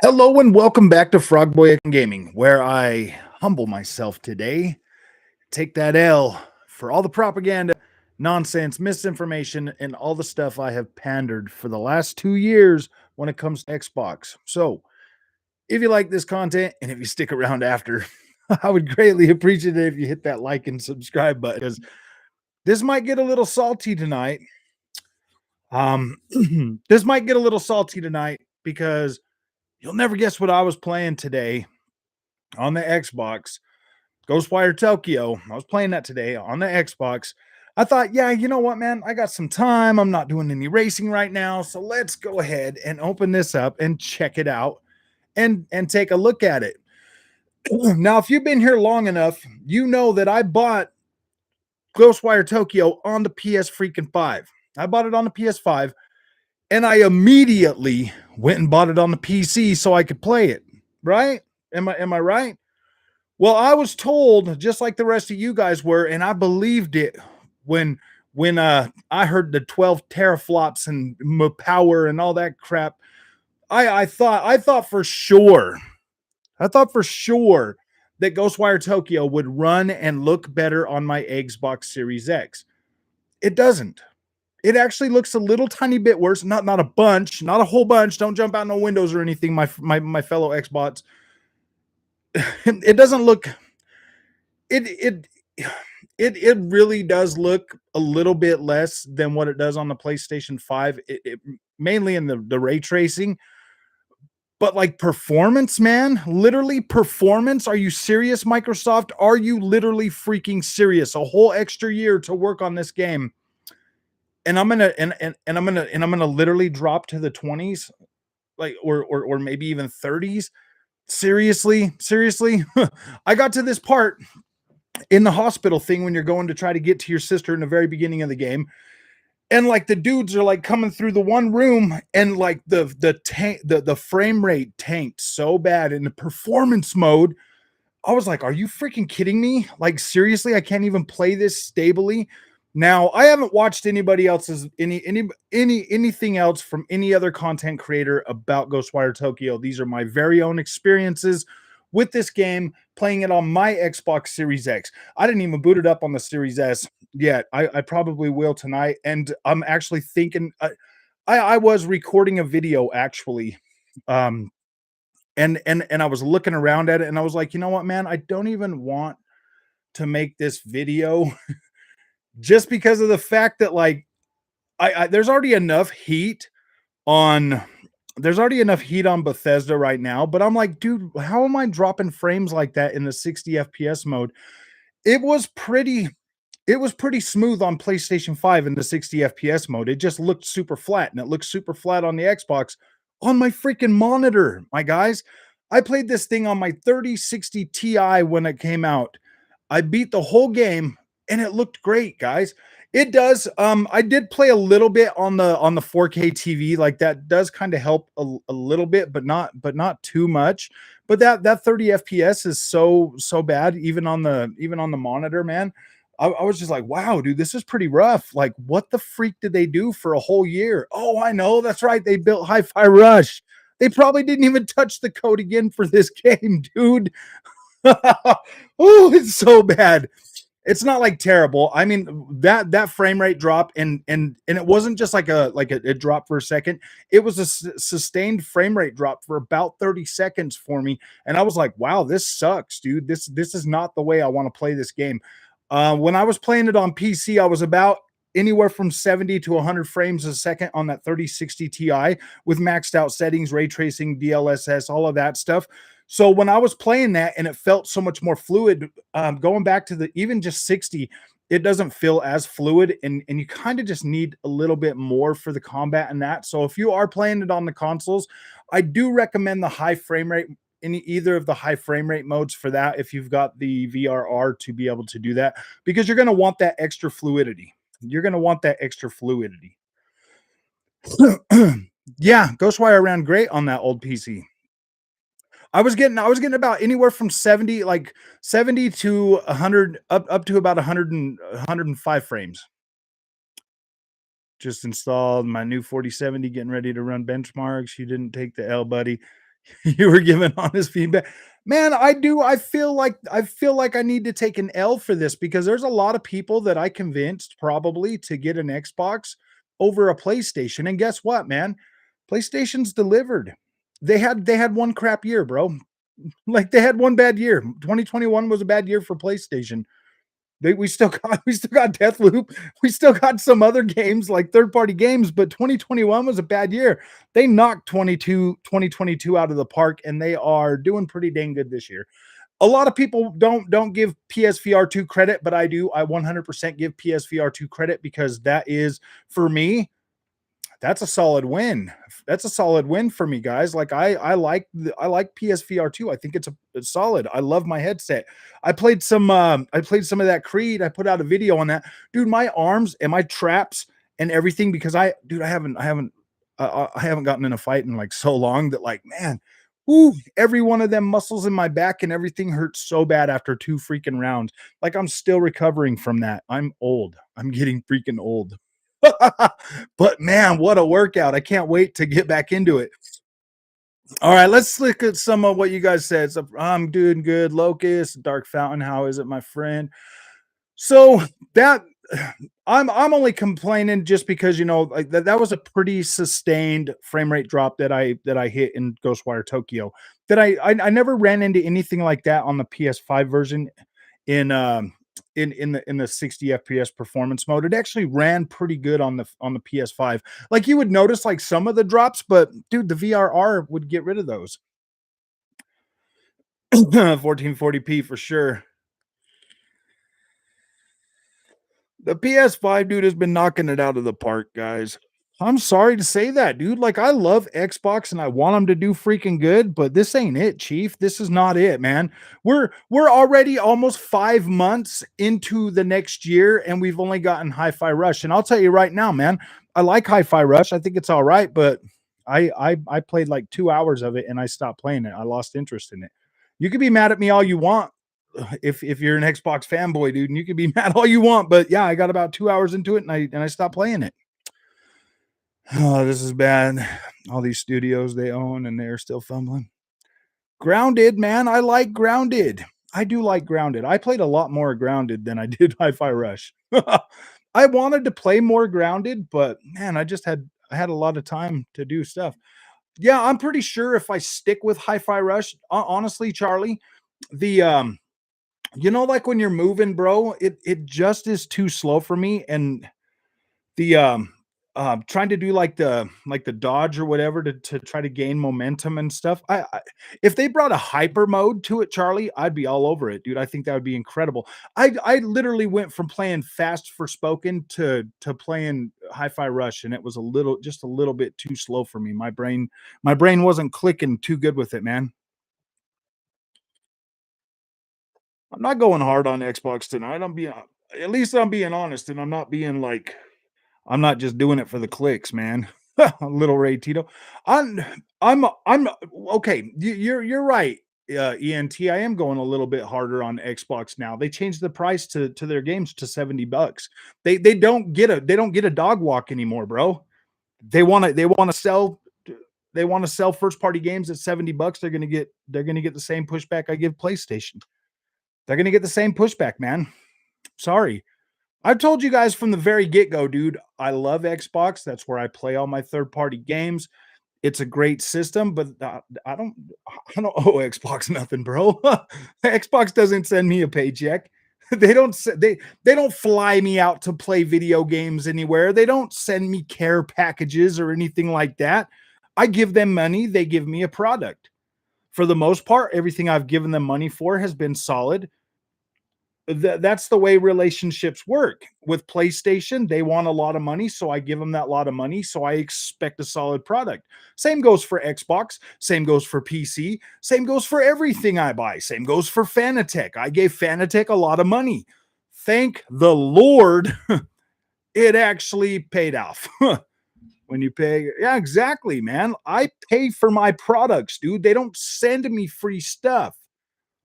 Hello and welcome back to Frogboy Gaming, where I humble myself today, take that L for all the propaganda, nonsense, misinformation, and all the stuff I have pandered for the last 2 years when it comes to Xbox. So, if you like this content and if you stick around after, I would greatly appreciate it if you hit that like and subscribe button because this might get a little salty tonight. This might get a little salty tonight because you'll never guess what I was playing today on the Xbox. Ghostwire Tokyo. I was playing that today on the Xbox. I thought, yeah, you know what, man? I got some time. I'm not doing any racing right now. So let's go ahead and open this up and check it out and take a look at it. Now, if you've been here long enough, you know that I bought Ghostwire Tokyo on the PS freaking 5. I bought it on the PS5 and I immediately went and bought it on the PC so I could play it. Right? Am I right? Well, I was told, just like the rest of you guys were, and I believed it when I heard the 12 teraflops and power and all that crap. I thought for sure, that Ghostwire Tokyo would run and look better on my Xbox Series X. It doesn't. It actually looks a little tiny bit worse. Not a bunch, not a whole bunch. Don't jump out no windows or anything, my fellow Xbox. It doesn't look it it really does look a little bit less than what it does on the PlayStation 5, mainly in the ray tracing. But like performance, man, literally performance. Are you serious, Microsoft? Are you literally freaking serious? A whole extra year to work on this game, and I'm gonna literally drop to the 20s, like or maybe even 30s. Seriously, I got to this part in the hospital thing when you're going to try to get to your sister in the very beginning of the game, and like the dudes are like coming through the one room, and like the frame rate tanked so bad in the performance mode. I was like, are you freaking kidding me? Like, seriously, I can't even play this stably. Now, I haven't watched anybody else's anything else from any other content creator about Ghostwire Tokyo. These are my very own experiences with this game, playing it on my Xbox Series X. I didn't even boot it up on the Series S yet. I probably will tonight, and I'm actually thinking. I was recording a video actually, um, and I was looking around at it, and I was like, you know what, man, I don't even want to make this video just because of the fact that like I there's already enough heat on Bethesda right now, but I'm like, dude, how am I dropping frames like that in the 60 FPS mode? It was pretty smooth on PlayStation 5 in the 60 FPS mode. It just looked super flat, and it looks super flat on the Xbox on my freaking monitor, my guys. I played this thing on my 3060 Ti when it came out. I beat the whole game and it looked great, guys. It does. I did play a little bit on the 4K TV. Like that does kind of help a little bit, but not too much. But that 30 FPS is so bad, even on the monitor, man. I was just like, wow, dude, this is pretty rough. Like, what the freak did they do for a whole year? Oh, I know. That's right. They built Hi-Fi Rush. They probably didn't even touch the code again for this game, dude. Oh, it's so bad. It's not like terrible. I mean, that frame rate drop, and it wasn't just like a drop for a second. It was a sustained frame rate drop for about 30 seconds for me, and I was like, wow, this sucks, dude. This is not the way I want to play this game. When I was playing it on PC, I was about anywhere from 70 to 100 frames a second on that 3060 Ti with maxed out settings, ray tracing, DLSS, all of that stuff. So when I was playing that and it felt so much more fluid, going back to the even just 60, it doesn't feel as fluid, and you kind of just need a little bit more for the combat and that. So if you are playing it on the consoles, I do recommend the high frame rate in either of the high frame rate modes for that if you've got the VRR to be able to do that, because you're going to want that extra fluidity. You're going to want that extra fluidity. Yeah, Ghostwire ran great on that old PC. I was getting about anywhere from 70, like 70 to 100, up to about 100 and 105 frames. Just installed my new 4070, getting ready to run benchmarks. You didn't take the L, buddy. You were giving honest feedback. Man, I do. I feel like I need to take an L for this because there's a lot of people that I convinced probably to get an Xbox over a PlayStation. And guess what, man? PlayStation's delivered. They had one crap year, bro. Like they had one bad year. 2021 was a bad year for PlayStation. We still got Deathloop. We still got some other games like third-party games, but 2021 was a bad year. They knocked 2022 out of the park, and they are doing pretty dang good this year. A lot of people don't give PSVR2 credit, but I do. I 100% give PSVR2 credit because that is, for me, that's a solid win. That's a solid win for me, guys. Like I like PSVR 2. I think it's solid. I love my headset. I played some of that Creed. I put out a video on that. Dude, my arms and my traps and everything because I haven't gotten in a fight in like so long that like, man, whoo, every one of them muscles in my back and everything hurts so bad after two freaking rounds. Like I'm still recovering from that. I'm old. I'm getting freaking old. But man, what a workout. I can't wait to get back into it. All right, let's look at some of what you guys said. So, I'm doing good. Locust, Dark Fountain, how is it, my friend? So that I'm only complaining just because like that was a pretty sustained frame rate drop that I hit in Ghostwire Tokyo. That I never ran into anything like that on the PS5 version in in the 60 FPS performance mode. It actually ran pretty good on the PS5. Like you would notice like some of the drops, but dude, the VRR would get rid of those. 1440p for sure. The PS5 dude has been knocking it out of the park, guys. I'm sorry to say that, dude. Like, I love Xbox and I want them to do freaking good, but this ain't it, Chief. This is not it, man. We're already almost 5 months into the next year, and we've only gotten Hi-Fi Rush. And I'll tell you right now, man, I like Hi-Fi Rush. I think it's all right, but I played like 2 hours of it and I stopped playing it. I lost interest in it. You can be mad at me all you want if you're an Xbox fanboy, dude, and you can be mad all you want, but yeah, I got about 2 hours into it and I stopped playing it. Oh, this is bad. All these studios they own and they're still fumbling. Grounded, man. I like Grounded. I do like Grounded. I played a lot more Grounded than I did Hi-Fi Rush. I wanted to play more Grounded, but man, I had a lot of time to do stuff. Yeah, I'm pretty sure if I stick with Hi-Fi Rush, honestly, Charlie, the like when you're moving, bro, it just is too slow for me. And the trying to do like the dodge or whatever to try to gain momentum and stuff. If they brought a hyper mode to it, Charlie, I'd be all over it, dude. I think that would be incredible. I literally went from playing Fast for Spoken to playing Hi-Fi Rush, and it was just a little bit too slow for me. My brain wasn't clicking too good with it, man. I'm not going hard on Xbox tonight. At least I'm being honest, and I'm not being like I'm not just doing it for the clicks, man. Little Ray Tito. I'm I'm okay. You're right, ENT. I am going a little bit harder on Xbox now. They changed the price to their games to $70. They don't get a dog walk anymore, bro. They want to sell first party games at $70. They're gonna get the same pushback I give PlayStation. They're gonna get the same pushback, man. Sorry. I've told you guys from the very get go, dude. I love Xbox. That's where I play all my third party games. It's a great system, but I don't owe Xbox nothing, bro. Xbox doesn't send me a paycheck. They don't fly me out to play video games anywhere. They don't send me care packages or anything like that. I give them money. They give me a product. For the most part, everything I've given them money for has been solid. That's the way relationships work. With PlayStation, they want a lot of money, so I give them that lot of money, so I expect a solid product. Same goes for Xbox, same goes for PC, same goes for everything I buy, same goes for Fanatec. I gave Fanatec a lot of money. Thank the Lord, it actually paid off. When you pay, yeah, exactly, man. I pay for my products, dude. They don't send me free stuff.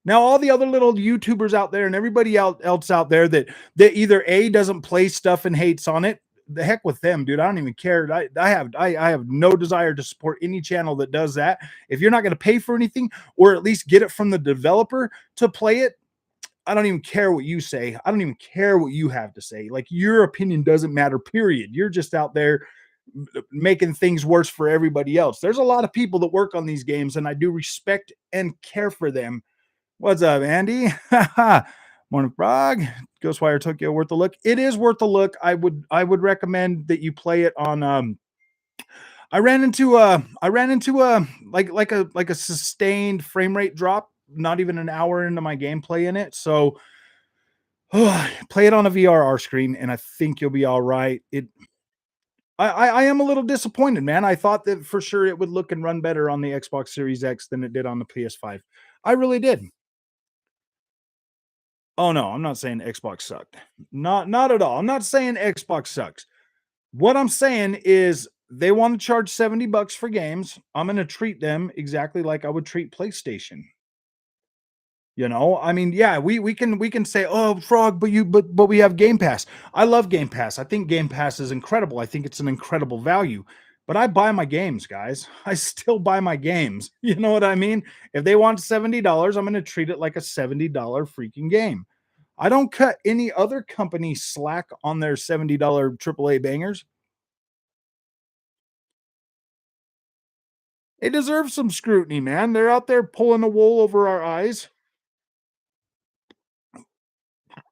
Now, all the other little YouTubers out there and everybody else out there that either A doesn't play stuff and hates on it, the heck with them, dude. I don't even care. I have no desire to support any channel that does that. If you're not going to pay for anything, or at least get it from the developer to play it, I don't even care what you say. I don't even care what you have to say. Like, your opinion doesn't matter, period. You're just out there making things worse for everybody else. There's a lot of people that work on these games, and I do respect and care for them. What's up, Andy? Morning, Frog. Ghostwire Tokyo, worth a look. It is worth a look. I would recommend that you play it on. I ran into a like a sustained frame rate drop. Not even an hour into my gameplay in it, so play it on a VRR screen, and I think you'll be all right. I am a little disappointed, man. I thought that for sure it would look and run better on the Xbox Series X than it did on the PS5. I really did. Oh no, I'm not saying Xbox sucked. Not at all. I'm not saying Xbox sucks. What I'm saying is they want to charge $70 for games. I'm going to treat them exactly like I would treat PlayStation. You know, I mean, yeah, we can say, "Oh, Frog, but we have Game Pass." I love Game Pass. I think Game Pass is incredible. I think it's an incredible value. But I buy my games, guys. I still buy my games. You know what I mean? If they want $70, I'm going to treat it like a $70 freaking game. I don't cut any other company slack on their $70 AAA bangers. They deserve some scrutiny, man. They're out there pulling the wool over our eyes.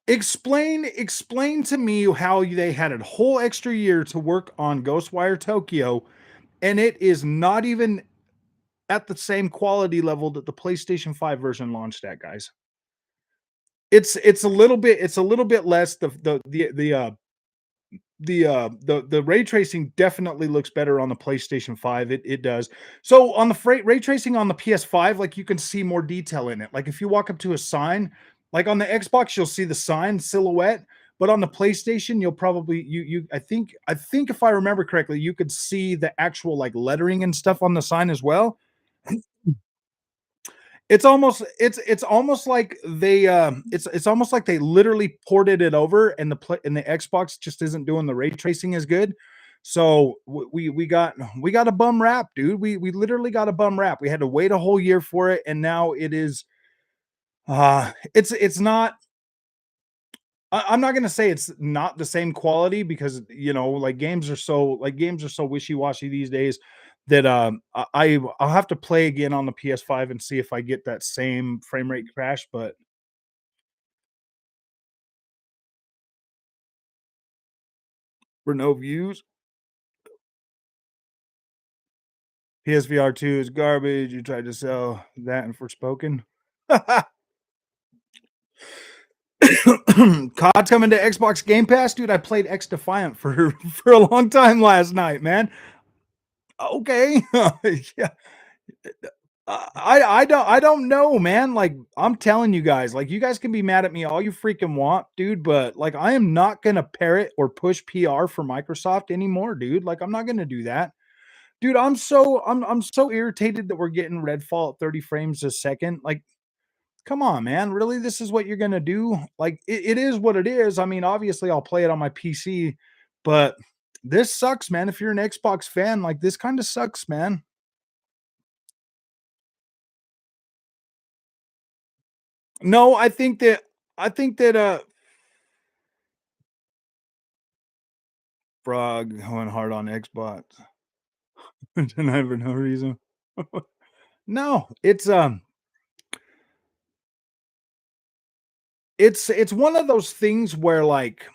Explain to me how they had a whole extra year to work on Ghostwire Tokyo, and it is not even at the same quality level that the PlayStation 5 version launched at, guys. It's a little bit less. The ray tracing definitely looks better on the PlayStation 5. It does. So on the ray tracing on the PS5, like, you can see more detail in it. Like, if you walk up to a sign, like on the Xbox, you'll see the sign silhouette, but on the PlayStation, you'll probably I think if I remember correctly, you could see the actual like lettering and stuff on the sign as well. It's almost like it's almost like they literally ported it over, and the Xbox just isn't doing the ray tracing as good. So we got a bum rap, dude. We literally got a bum rap. We had to wait a whole year for it, and now it is it's not. I'm not gonna say it's not the same quality, because like, games are so wishy-washy these days that I'll have to play again on the PS5 and see if I get that same frame rate crash. But for no views, PSVR 2 is garbage. You tried to sell that and Forspoken. COD's coming to Xbox Game Pass, dude. I played XDefiant for for a long time last night, man. Okay, yeah. I don't know, man. Like, I'm telling you guys, like, you guys can be mad at me all you freaking want, dude, but like, I am not gonna parrot or push PR for Microsoft anymore, dude. Like, I'm not gonna do that. Dude, I'm so irritated that we're getting Redfall at 30 frames a second. Like, come on, man. Really? This is what you're gonna do? Like, it is what it is. I mean, obviously I'll play it on my PC, but this sucks, man. If you're an Xbox fan, like, this kind of sucks, man. No, I think that Frog went hard on Xbox tonight for no reason. No, it's one of those things where, like,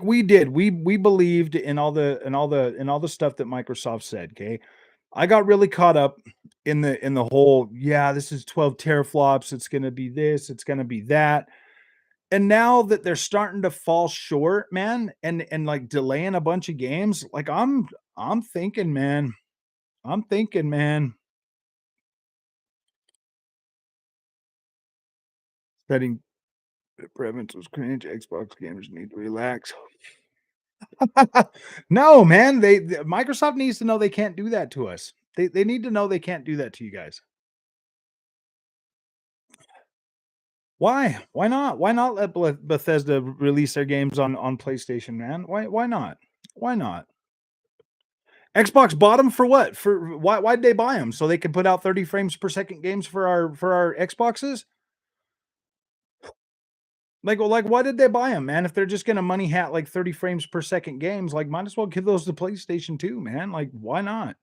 we believed in all the stuff that Microsoft said. Okay, I got really caught up in the whole, yeah, this is 12 teraflops. It's gonna be this. It's gonna be that. And now that they're starting to fall short, man, and like delaying a bunch of games, like, I'm thinking, man. I'm thinking, man. Setting preference was cringe. Xbox gamers need to relax. No, man. Microsoft needs to know they can't do that to us. They need to know they can't do that to you guys. Why? Why not? Why not let Bethesda release their games on PlayStation, man? Why not? Why not? Xbox bought them for what? For why'd they buy them? So they can put out 30 frames per second games for our Xboxes? Like, why did they buy them, man? If they're just gonna money hat like 30 frames per second games, like, might as well give those to PlayStation too, man. Like, why not?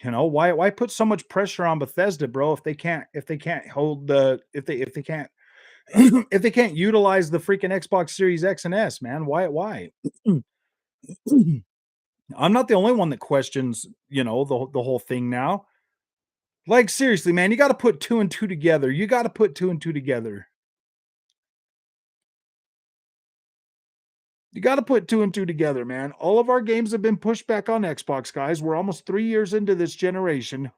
You know, why put so much pressure on Bethesda, bro, if they can't hold the if they can't if they can't utilize the freaking Xbox Series X and S, man? Why? I'm not the only one that questions, you know, the whole thing now. Like, seriously, man, you got to put two and two together. You got to put two and two together. You got to put two and two together, man. All of our games have been pushed back on Xbox, guys. We're almost 3 years into this generation.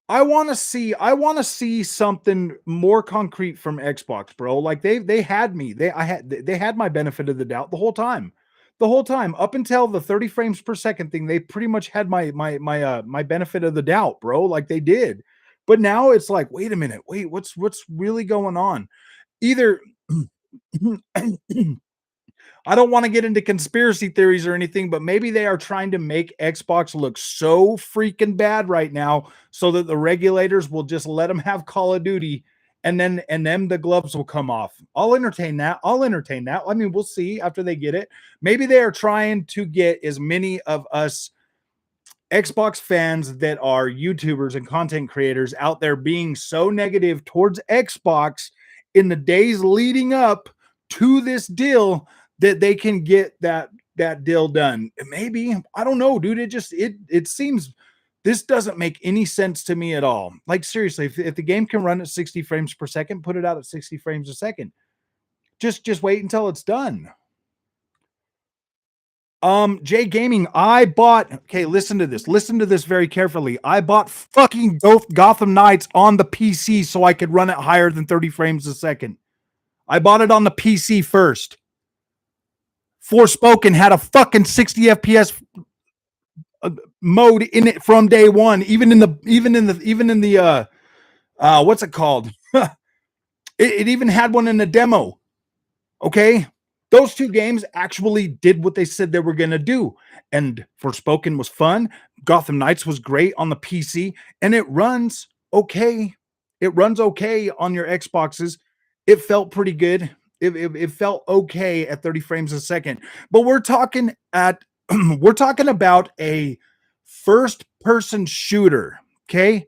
I want to see something more concrete from Xbox, bro. Like they had me. They had my benefit of the doubt the whole time. The whole time up until the 30 frames per second thing, they pretty much had my benefit of the doubt, bro. Like they did. But now it's like, wait a minute. Wait, what's really going on? Either I don't want to get into conspiracy theories or anything, but maybe they are trying to make Xbox look so freaking bad right now so that the regulators will just let them have Call of Duty and then the gloves will come off. I'll entertain that. I'll entertain that. I mean, we'll see after they get it. Maybe they are trying to get as many of us Xbox fans that are YouTubers and content creators out there being so negative towards Xbox in the days leading up to this deal that they can get that deal done. Maybe, I don't know, dude. It seems this doesn't make any sense to me at all. Like seriously, if the game can run at 60 frames per second, put it out at 60 frames a second. Just wait until it's done. Jay Gaming, okay, listen to this. Listen to this very carefully. I bought fucking Gotham Knights on the PC so I could run it higher than 30 frames a second. I bought it on the PC first. Forspoken had a fucking 60 FPS mode in it from day one, even in the what's it called? It even had one in the demo. Okay? Those two games actually did what they said they were going to do. And Forspoken was fun. Gotham Knights was great on the PC. And it runs okay. It runs okay on your Xboxes. It felt pretty good. It felt okay at 30 frames a second. But we're talking about a first person shooter. Okay.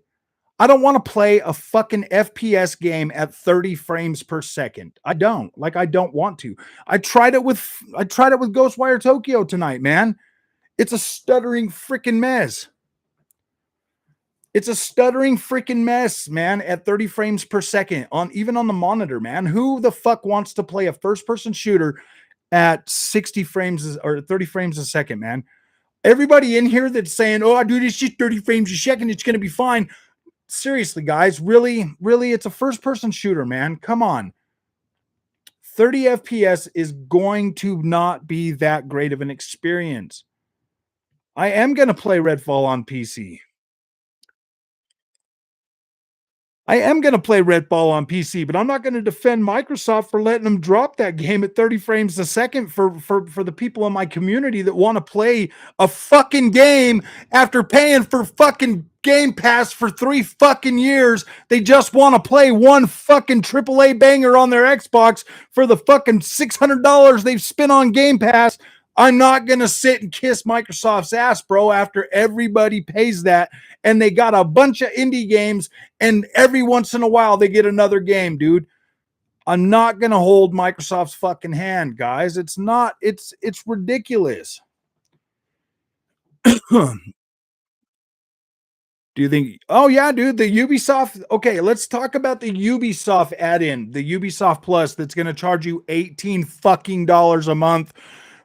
I don't want to play a fucking FPS game at 30 frames per second. I don't. Like I don't want to. I tried it with Ghostwire Tokyo tonight, man. It's a stuttering freaking mess. It's a stuttering freaking mess, man, at 30 frames per second even on the monitor, man. Who the fuck wants to play a first person shooter at 60 frames or 30 frames a second, man? Everybody in here that's saying, "Oh, dude, it's just 30 frames a second, it's going to be fine." Seriously, guys, really, it's a first person shooter, man. Come on. 30 FPS is going to not be that great of an experience. I am going to play Redfall on PC. I am going to play Redfall on PC, but I'm not going to defend Microsoft for letting them drop that game at 30 frames a second for the people in my community that want to play a fucking game after paying for fucking Game Pass for 3 fucking years. They just want to play one fucking AAA banger on their Xbox for the fucking $600 they've spent on Game Pass. I'm not going to sit and kiss Microsoft's ass, bro, after everybody pays that. And they got a bunch of indie games, and every once in a while they get another game, dude. I'm not going to hold Microsoft's fucking hand, guys. It's ridiculous. Do you think, oh yeah, dude, the Ubisoft, okay, let's talk about the Ubisoft add-in, the Ubisoft Plus that's going to charge you $18 fucking a month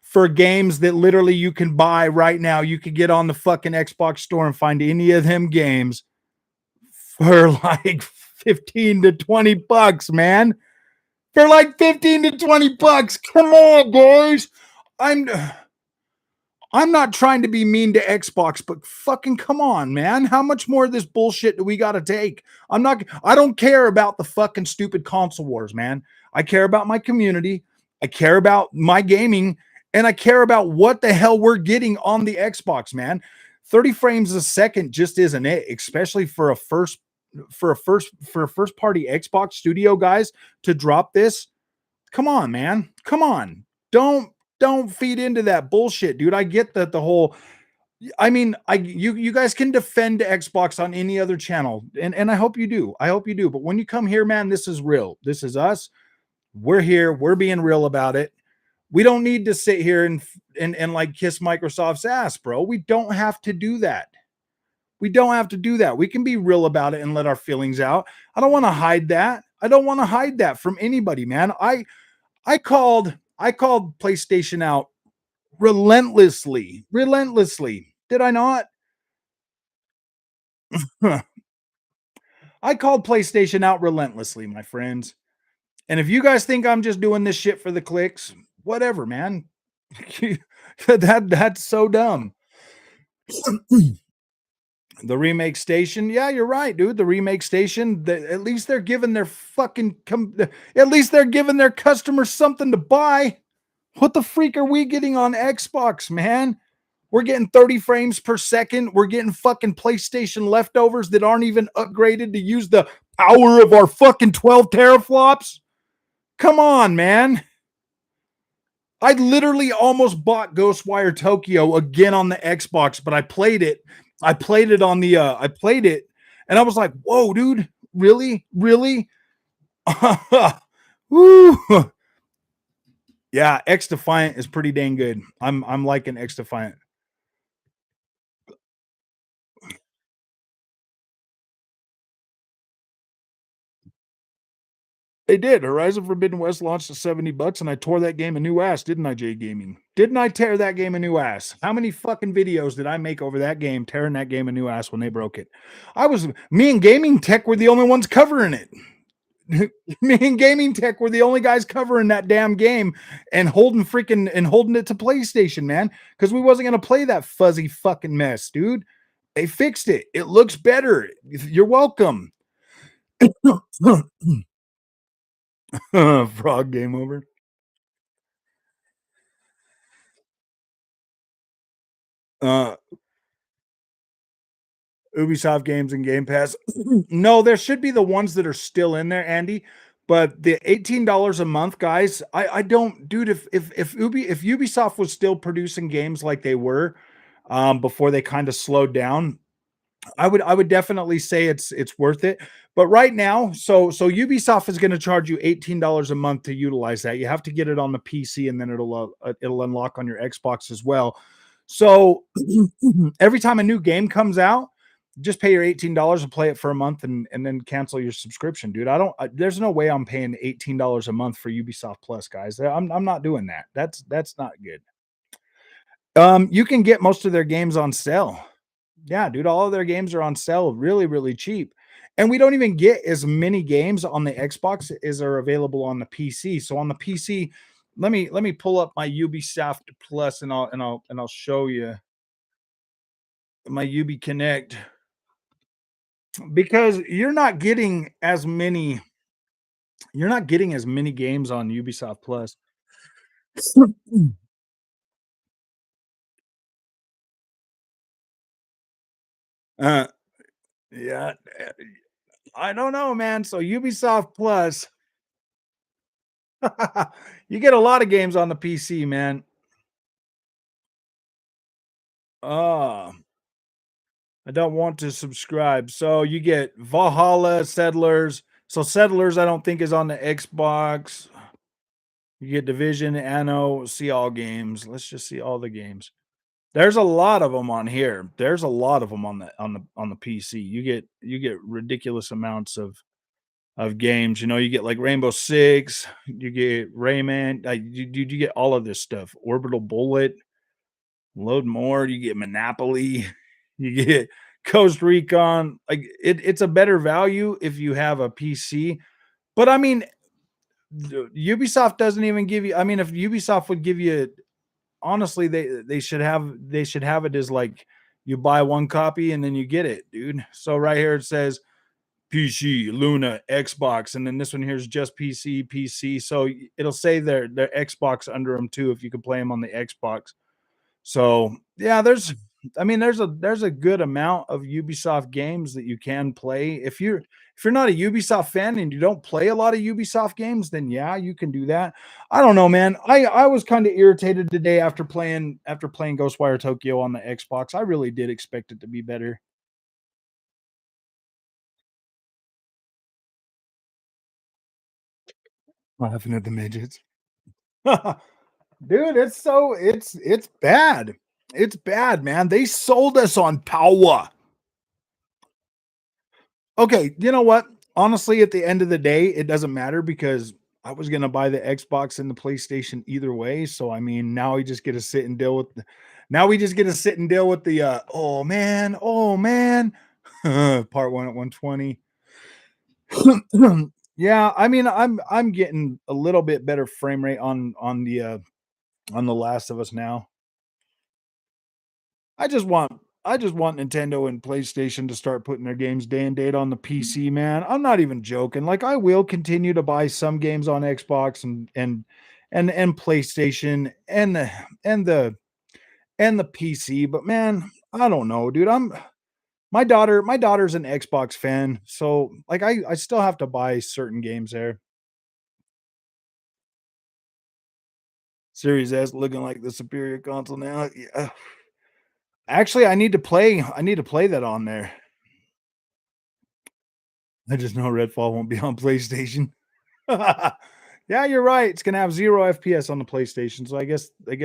for games that literally you can buy right now. You could get on the fucking Xbox store and find any of them games for like 15 to 20 bucks, man. For like 15 to 20 bucks. Come on, guys. I'm not trying to be mean to Xbox, but fucking come on, man. How much more of this bullshit do we got to take? I don't care about the fucking stupid console wars, man. I care about my community. I care about my gaming. and I care about what the hell we're getting on the Xbox, man. 30 frames a second just isn't it, especially for a first party Xbox studio guys to drop this. Come on, man. Come on. Don't feed into that bullshit, dude. I get that the whole I mean, you guys can defend Xbox on any other channel, and I hope you do. I hope you do. But when you come here, man, this is real. This is us. We're here. We're being real about it. We don't need to sit here and like kiss Microsoft's ass, bro. We don't have to do that. We don't have to do that. We can be real about it and let our feelings out. I don't want to hide that. I don't want to hide that from anybody, man. I called PlayStation out relentlessly. Relentlessly. Did I not? I called PlayStation out relentlessly, my friends. And if you guys think I'm just doing this shit for the clicks, whatever, man. That's so dumb. The remake station, yeah, you're right, dude. The remake station, at least they're giving their at least they're giving their customers something to buy. What the freak are we getting on Xbox, man? We're getting 30 frames per second. We're getting fucking PlayStation leftovers that aren't even upgraded to use the power of our fucking 12 teraflops. Come on, man. I literally almost bought Ghostwire Tokyo again on the Xbox, but I played it. I played it on the I played it and I was like, "Whoa, dude. Really? Really?" Woo. Yeah, XDefiant is pretty dang good. I'm liking XDefiant. They did. Horizon Forbidden West launched at $70 and I tore that game a new ass, didn't I, J Gaming? Didn't I tear that game a new ass? How many fucking videos did I make over that game, tearing that game a new ass when they broke it? Me and Gaming Tech were the only ones covering it. Me and Gaming Tech were the only guys covering that damn game and holding it to PlayStation, man, because we wasn't gonna play that fuzzy fucking mess, dude. They fixed it. It looks better. You're welcome. Frog game over. Uh, Ubisoft games and Game Pass. No, there should be the ones that are still in there, Andy. But the $18 a month, guys, I don't, dude. If Ubisoft was still producing games like they were before they kind of slowed down, I would definitely say it's worth it. But right now, so Ubisoft is going to charge you $18 a month to utilize that. You have to get it on the PC, and then it'll unlock on your Xbox as well. So every time a new game comes out, just pay your $18 and play it for a month, and then cancel your subscription, dude. There's no way I'm paying $18 a month for Ubisoft Plus, guys. I'm not doing that. That's not good. You can get most of their games on sale. Yeah, dude, all of their games are on sale really, really cheap. And we don't even get as many games on the Xbox as are available on the PC. So on the PC, let me pull up my Ubisoft Plus and I'll show you my Ubi Connect, because you're not getting as many games on Ubisoft Plus. Uh, yeah, I don't know, man. So Ubisoft Plus, you get a lot of games on the PC, man. Oh, I don't want to subscribe. So you get Valhalla, Settlers. So Settlers, I don't think is on the Xbox. You get Division, Anno, see all games. Let's just see all the games. There's a lot of them on here. There's a lot of them on the PC. You get ridiculous amounts of games. You know, you get like Rainbow Six, you get Rayman, you get all of this stuff. Orbital Bullet, load more. You get Monopoly, you get Coast Recon. Like it's a better value if you have a PC. But I mean, Ubisoft doesn't even give you. I mean, if Ubisoft would give you, honestly, they should have it as like you buy one copy and then you get it, dude. So right here it says PC, Luna, Xbox, and then this one here is just PC, PC. So it'll say their Xbox under them too if you can play them on the Xbox. So yeah, I mean there's a good amount of Ubisoft games that you can play. If you're not a Ubisoft fan and you don't play a lot of Ubisoft games, then yeah, you can do that. I don't know, man. I was kind of irritated today after playing Ghostwire Tokyo on the Xbox. I really did expect it to be better. Laughing at the midgets. Dude, it's bad. It's bad, man. They sold us on power. Okay, you know what? Honestly, at the end of the day, it doesn't matter because I was gonna buy the Xbox and the PlayStation either way. So I mean, now we just get to sit and deal with now we just get to sit and deal with the oh man, part one at 120. Yeah, I mean, I'm getting a little bit better frame rate on the Last of Us now. I just want I just want Nintendo and PlayStation to start putting their games day and date on the PC, man. I'm not even joking. Like I will continue to buy some games on Xbox and PlayStation and the and the PC, but man, I don't know, dude. My daughter's an Xbox fan, so like I still have to buy certain games there. Series S looking like the superior console now. Yeah. Actually, I need to play that on there. I just know Redfall won't be on PlayStation. Yeah, you're right. It's gonna have 0 FPS on the PlayStation, so I guess the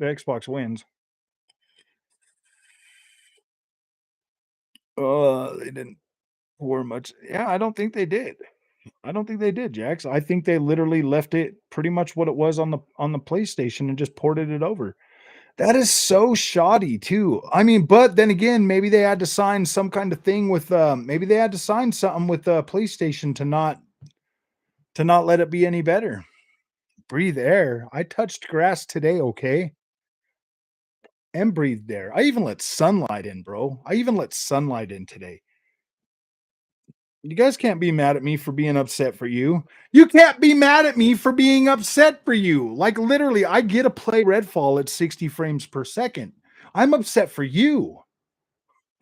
Xbox wins. They didn't pour much. Yeah, I don't think they did. I don't think they did, Jax. I think they literally left it pretty much what it was on the PlayStation and just ported it over. That is so shoddy too. I mean, but then again, maybe they had to sign some kind of thing with maybe they had to sign something with PlayStation to not let it be any better. Breathe air. I touched grass today, okay? And breathed air. I even let sunlight in, bro. I even let sunlight in today. You guys can't be mad at me for being upset for you. You can't be mad at me for being upset for you. Like literally, I get to play Redfall at 60 frames per second. I'm upset for you.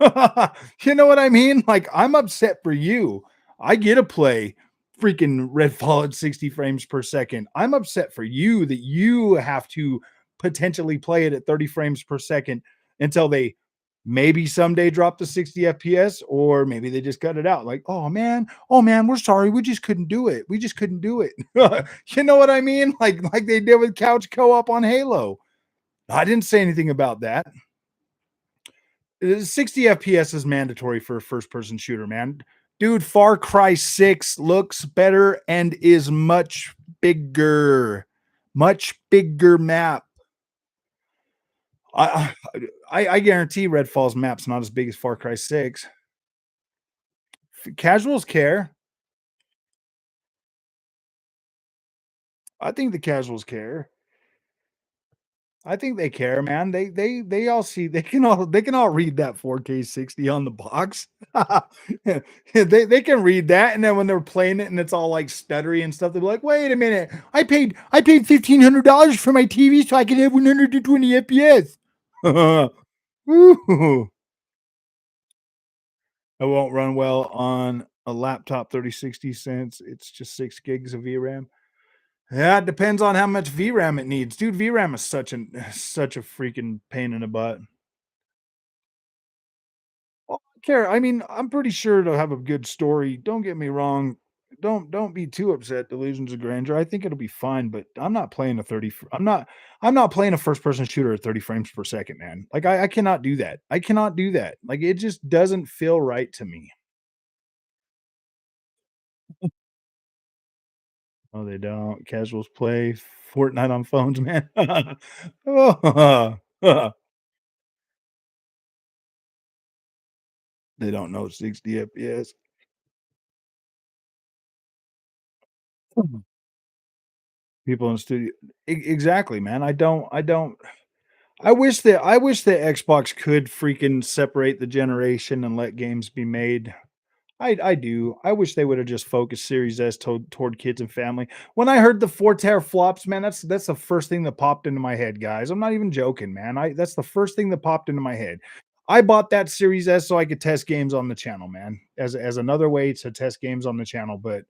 You know what I mean? Like, I'm upset for you. I get to play freaking Redfall at 60 frames per second. I'm upset for you that you have to potentially play it at 30 frames per second until they maybe someday drop to 60 FPS, or maybe they just cut it out. Like, oh man, we're sorry. We just couldn't do it. We just couldn't do it. You know what I mean? Like they did with couch co-op on Halo. I didn't say anything about that. 60 FPS is mandatory for a first person shooter, man. Dude, Far Cry 6 looks better and is much bigger. Much bigger map. I guarantee Redfall's map's not as big as Far Cry 6. Casuals care. I think the casuals care. I think they care, man. They all see they can all read that 4K 60 on the box. They can read that, and then when they're playing it and it's all like stuttery and stuff, they're like, "Wait a minute, I paid $1,500 for my TV so I could have 120 FPS." Woo. It won't run well on a laptop 3060 cents. It's just 6 gigs of VRAM. Yeah, it depends on how much VRAM it needs. Dude, VRAM is such a freaking pain in the butt. Well, I don't care. I mean, I'm pretty sure it'll have a good story. Don't get me wrong. Don't be too upset, Delusions of Grandeur. I think it'll be fine, but I'm not playing a 30 fr- I'm not playing a first person shooter at 30 frames per second, man. Like I cannot do that. I cannot do that. Like it just doesn't feel right to me. Oh, they don't. Casuals play Fortnite on phones, man. They don't know 60 FPS. People in the studio. Exactly, man. I don't I wish that Xbox could freaking separate the generation and let games be made. I do. I wish they would have just focused Series S toward kids and family. When I heard the 4 teraflops, man, that's the first thing that popped into my head, guys. I'm not even joking, man. I That's the first thing that popped into my head. I bought that Series S so I could test games on the channel, man, as another way to test games on the channel. But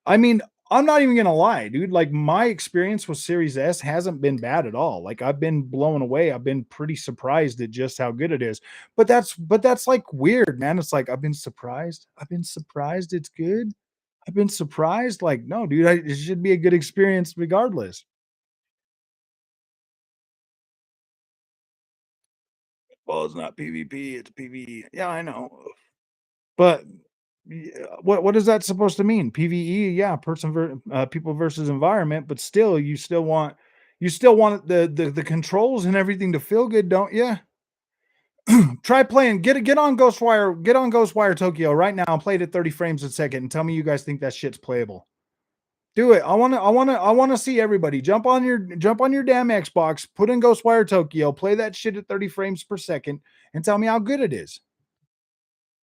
I mean, I'm not even gonna lie, dude. Like my experience with Series S hasn't been bad at all. Like I've been blown away. I've been pretty surprised at just how good it is. But that's like weird, man. It's like I've been surprised. I've been surprised it's good. I've been surprised. Like, no, dude, it should be a good experience regardless. Well, it's not PvP, it's PvE. Yeah, I know. But what is that supposed to mean? PvE, yeah, people versus environment, but still, you still want the controls and everything to feel good, don't you? Try playing. Get on Ghostwire Tokyo right now and play it at 30 frames a second, and tell me you guys think that shit's playable. Do it. I wanna see everybody jump on your damn Xbox, put in Ghostwire Tokyo, play that shit at 30 frames per second, and tell me how good it is.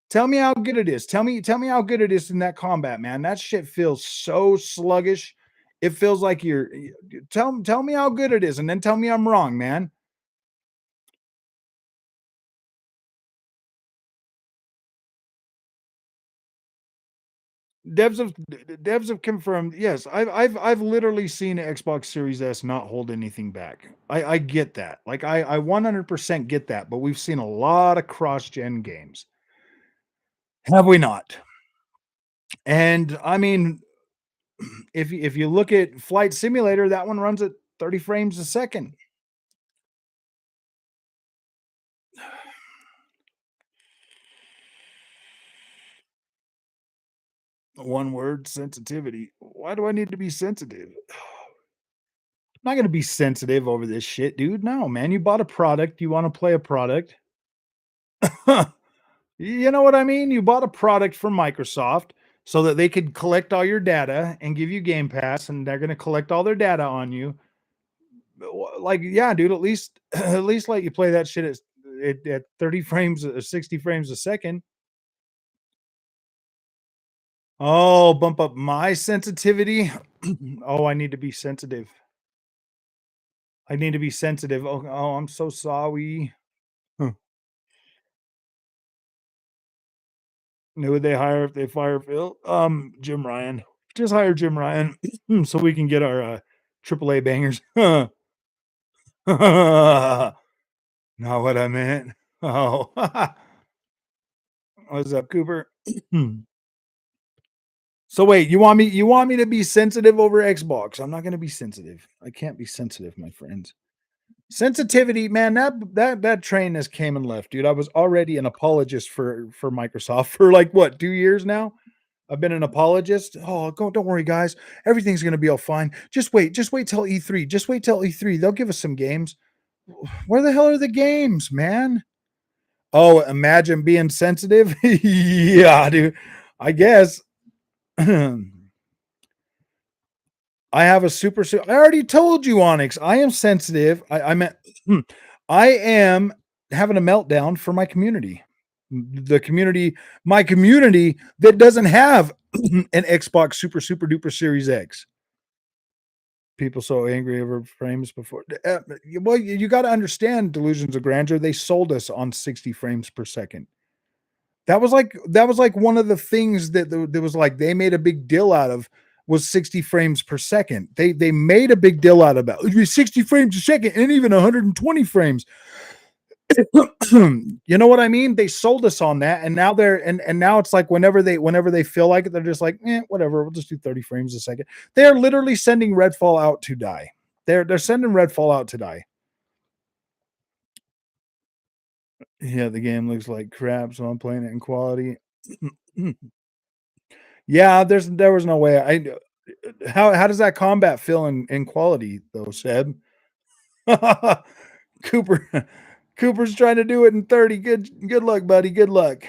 Tell me how good it is. Tell me how good it is in that combat, man. That shit feels so sluggish. It feels like tell me how good it is, and then tell me I'm wrong, man. Devs have confirmed. Yes, I've literally seen Xbox Series S not hold anything back. I get that. Like I 100% get that, but we've seen a lot of cross-gen games. Have we not? And I mean, if you look at Flight Simulator, that one runs at 30 frames a second. One word, sensitivity. Why do I need to be sensitive? I'm not gonna be sensitive over this shit, dude. No, man. You bought a product. You want to play a product. You know what I mean? You bought a product from Microsoft so that they could collect all your data and give you Game Pass, and they're gonna collect all their data on you. Like, yeah, dude. At least, at least let you play that shit at 30 frames or 60 frames a second. Oh, bump up my sensitivity. Oh, I need to be sensitive. I need to be sensitive. Oh, I'm so sorry. Huh. Who would they hire if they fire Phil? Jim Ryan. Just hire Jim Ryan so we can get our AAA bangers. Not what I meant. Oh, what's up, Cooper? So wait, you want me to be sensitive over Xbox? I'm not going to be sensitive. I can't be sensitive, my friends. Sensitivity, man, that train has came and left, dude. I was already an apologist for Microsoft for like what, 2 years now? I've been an apologist. Oh, don't worry, guys. Everything's gonna be all fine. Just wait till E3. Just wait till E3. They'll give us some games. Where the hell are the games, man? Oh, imagine being sensitive. Yeah, dude. I guess. I have a I already told you, Onyx. I am sensitive. I meant I am having a meltdown for my community. The community, my community that doesn't have an Xbox Super Duper Series X. People so angry over frames before. Well, you got to understand delusions of grandeur. They sold us on 60 frames per second. That was like one of the things that was like they made a big deal out of was 60 frames per second. They made a big deal out about 60 frames a second and even 120 frames. You know what I mean? They sold us on that, and now and now it's like whenever they feel like it, they're just like, whatever, we'll just do 30 frames a second. They are literally sending Redfall out to die. They're sending Redfall out to die. Yeah, the game looks like crap, so I'm playing it in quality. Yeah, there was no way. How does that combat feel in quality though, Seb? Cooper Cooper's trying to do it in 30. Good luck, buddy. Good luck.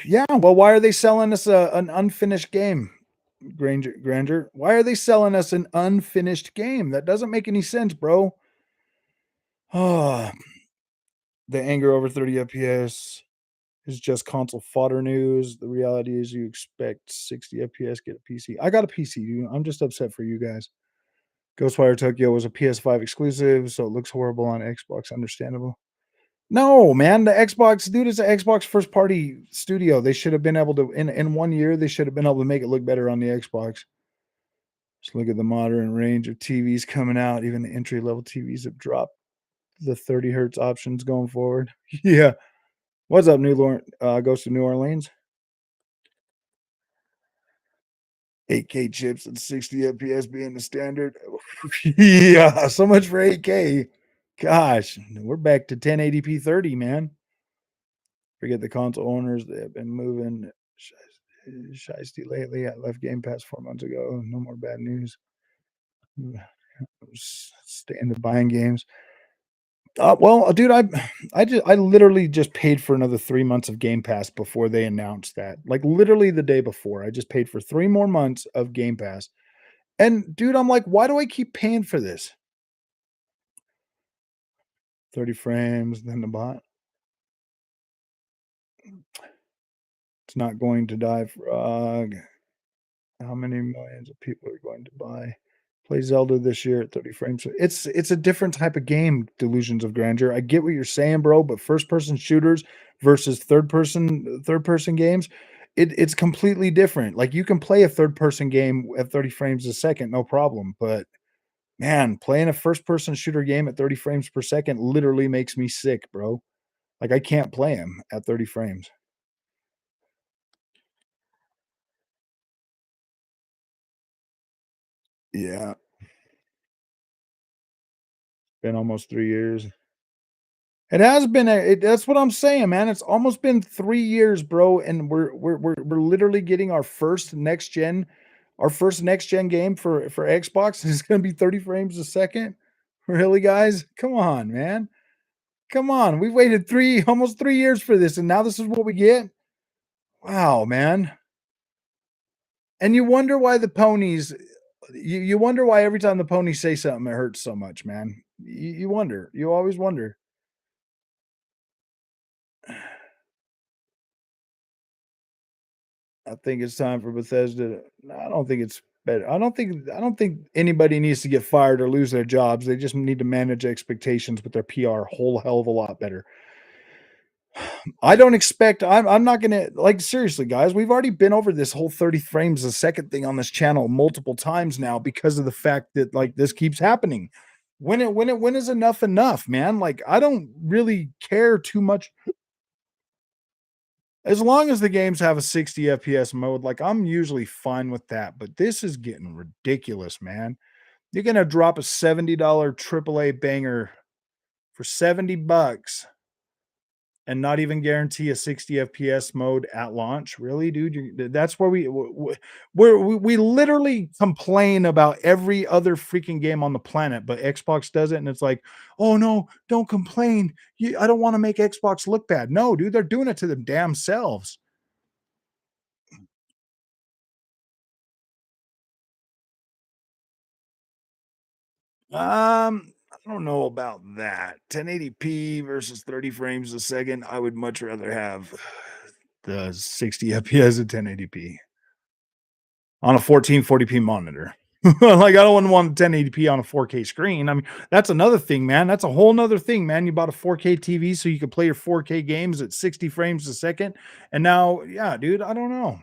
Yeah, well, why are they selling us an unfinished game? Granger. Why are they selling us an unfinished game? That doesn't make any sense, bro. Oh, the anger over 30 FPS. It's just console fodder news. The reality is you expect 60 FPS, get a PC. I got a PC, dude. I'm just upset for you guys. Ghostwire Tokyo was a PS5 exclusive, so it looks horrible on Xbox. Understandable. No, man, the Xbox, dude, is an Xbox first party studio. They should have been able to in 1 year. They should have been able to make it look better on the Xbox. Just look at the modern range of TVs coming out. Even the entry level TVs have dropped the 30 hertz options going forward. Yeah. What's up, Ghost of New Orleans? 8K chips and 60 FPS being the standard. Yeah, so much for 8K. Gosh, we're back to 1080p 30, man. Forget the console owners. They have been moving shiesty lately. I left Game Pass 4 months ago. No more bad news. Staying to buying games. Well, dude, I literally just paid for another 3 months of Game Pass before they announced that. Like literally the day before, I just paid for 3 more months of Game Pass. And dude, I'm like, why do I keep paying for this? 30 frames, then the bot. It's not going to die. Frog. How many millions of people are going to play Zelda this year at 30 frames? It's a different type of game, Delusions of Grandeur. I get what you're saying, bro, but first person shooters versus third person games, it's completely different. Like you can play a third person game at 30 frames a second, no problem. But man, playing a first person shooter game at 30 frames per second literally makes me sick, bro. Like I can't play them at 30 frames. Yeah, been almost 3 years. It has been that's what I'm saying, man. It's almost been 3 years, bro, and we're literally getting our first next gen game for Xbox is gonna be 30 frames a second. Really, guys? Come on, man. Come on. We waited almost 3 years for this, and now this is what we get? Wow, man. And you wonder why the ponies you wonder why every time the ponies say something, it hurts so much, man. You wonder. You always wonder. I think it's time for Bethesda. No, I don't think it's better. I don't think anybody needs to get fired or lose their jobs. They just need to manage expectations with their PR a whole hell of a lot better. I don't expect I'm not gonna like seriously, guys. We've already been over this whole 30 frames a second thing on this channel multiple times now because of the fact that like this keeps happening. When is enough, man? Like I don't really care too much as long as the games have a 60 FPS mode, like I'm usually fine with that. But this is getting ridiculous, man. You're gonna drop a $70 AAA banger for 70 bucks and not even guarantee a 60 FPS mode at launch. Really, dude? That's where we literally complain about every other freaking game on the planet, but Xbox does it, and it's like, oh no, don't complain. I don't want to make Xbox look bad. No, dude, they're doing it to them damn selves. I don't know about that. 1080p versus 30 frames a second. I would much rather have the 60 FPS at 1080p on a 1440p monitor. Like I don't want 1080p on a 4K screen. I mean, that's another thing, man. That's a whole nother thing, man. You bought a 4K TV so you could play your 4K games at 60 frames a second. And now, yeah, dude, I don't know.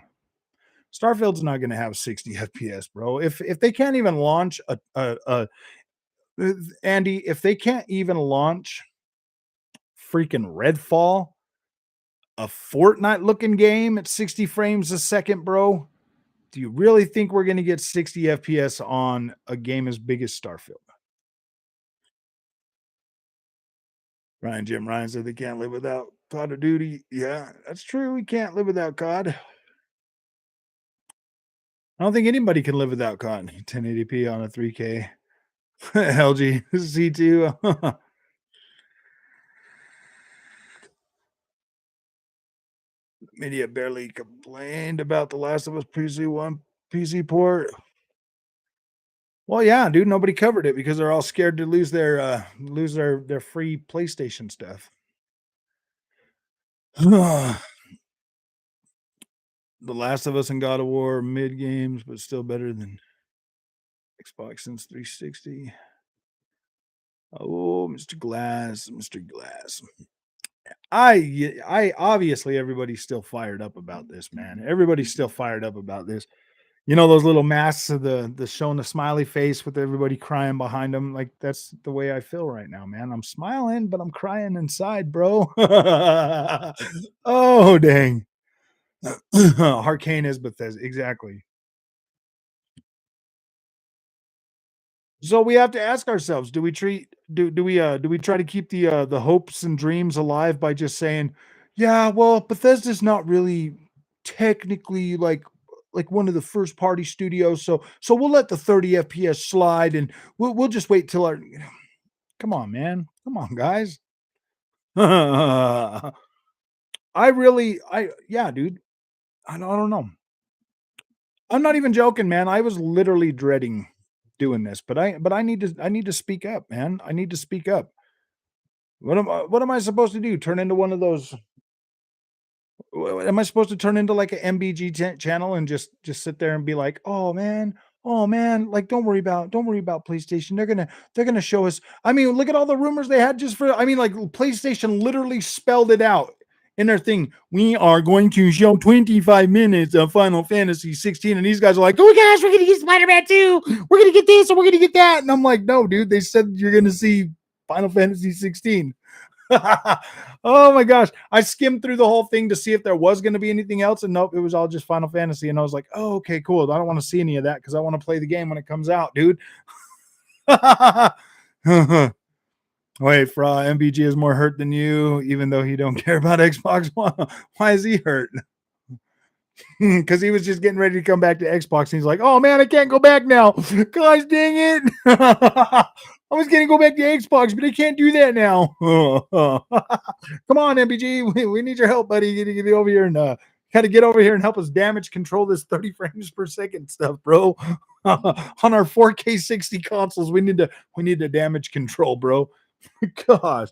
Starfield's not going to have 60 FPS, bro. If they can't even launch Andy, if they can't even launch freaking Redfall, a Fortnite looking game at 60 frames a second, bro, do you really think we're going to get 60 FPS on a game as big as Starfield? Jim Ryan said they can't live without Call of Duty. Yeah, that's true. We can't live without COD. I don't think anybody can live without COD. 1080p on a 3K. LG C2. Media barely complained about The Last of Us PC port. Well, yeah, dude, nobody covered it because they're all scared to lose their free PlayStation stuff. The Last of Us and God of War mid games, but still better than Xbox since 360. Oh, Mr. Glass, Mr. Glass. I obviously everybody's still fired up about this, man. Everybody's still fired up about this. You know those little masks of the showing the smiley face with everybody crying behind them. Like that's the way I feel right now, man. I'm smiling, but I'm crying inside, bro. Oh dang. Arcane is Bethesda, exactly. So we have to ask ourselves, do we treat do we try to keep the hopes and dreams alive by just saying, yeah, well, Bethesda's not really technically like one of the first party studios, so we'll let the 30 FPS slide and we'll just wait till our come on, man. Come on, guys. I really I yeah, dude. I don't know. I'm not even joking, man. I was literally dreading doing this, but I need to speak up, man. I need to speak up. What am I supposed to do? Turn into one of those am I supposed to turn into like an MBG channel and just sit there and be like, oh man, like don't worry about PlayStation. They're gonna show us. I mean, look at all the rumors they had just for. I mean, like PlayStation literally spelled it out in their thing. We are going to show 25 minutes of Final Fantasy 16, and these guys are like, oh my gosh, we're gonna get Spider-Man 2, we're gonna get this, and we're gonna get that, and I'm like, no, dude, they said you're gonna see Final Fantasy 16. Oh my gosh. I skimmed through the whole thing to see if there was going to be anything else. And nope, it was all just Final Fantasy. And I was like, oh, okay, cool. I don't want to see any of that because I want to play the game when it comes out, dude. Wait, Fra, MBG is more hurt than you, even though he don't care about Xbox One. Why is he hurt? Because he was just getting ready to come back to Xbox. And he's like, oh man, I can't go back now. Guys, dang it. I was going to go back to Xbox, but I can't do that now. Come on, MBG. We need your help, buddy. You got to get over here and got to get over here and help us damage control this 30 frames per second stuff, bro. On our 4K 60 consoles, we need to damage control, bro. Gosh.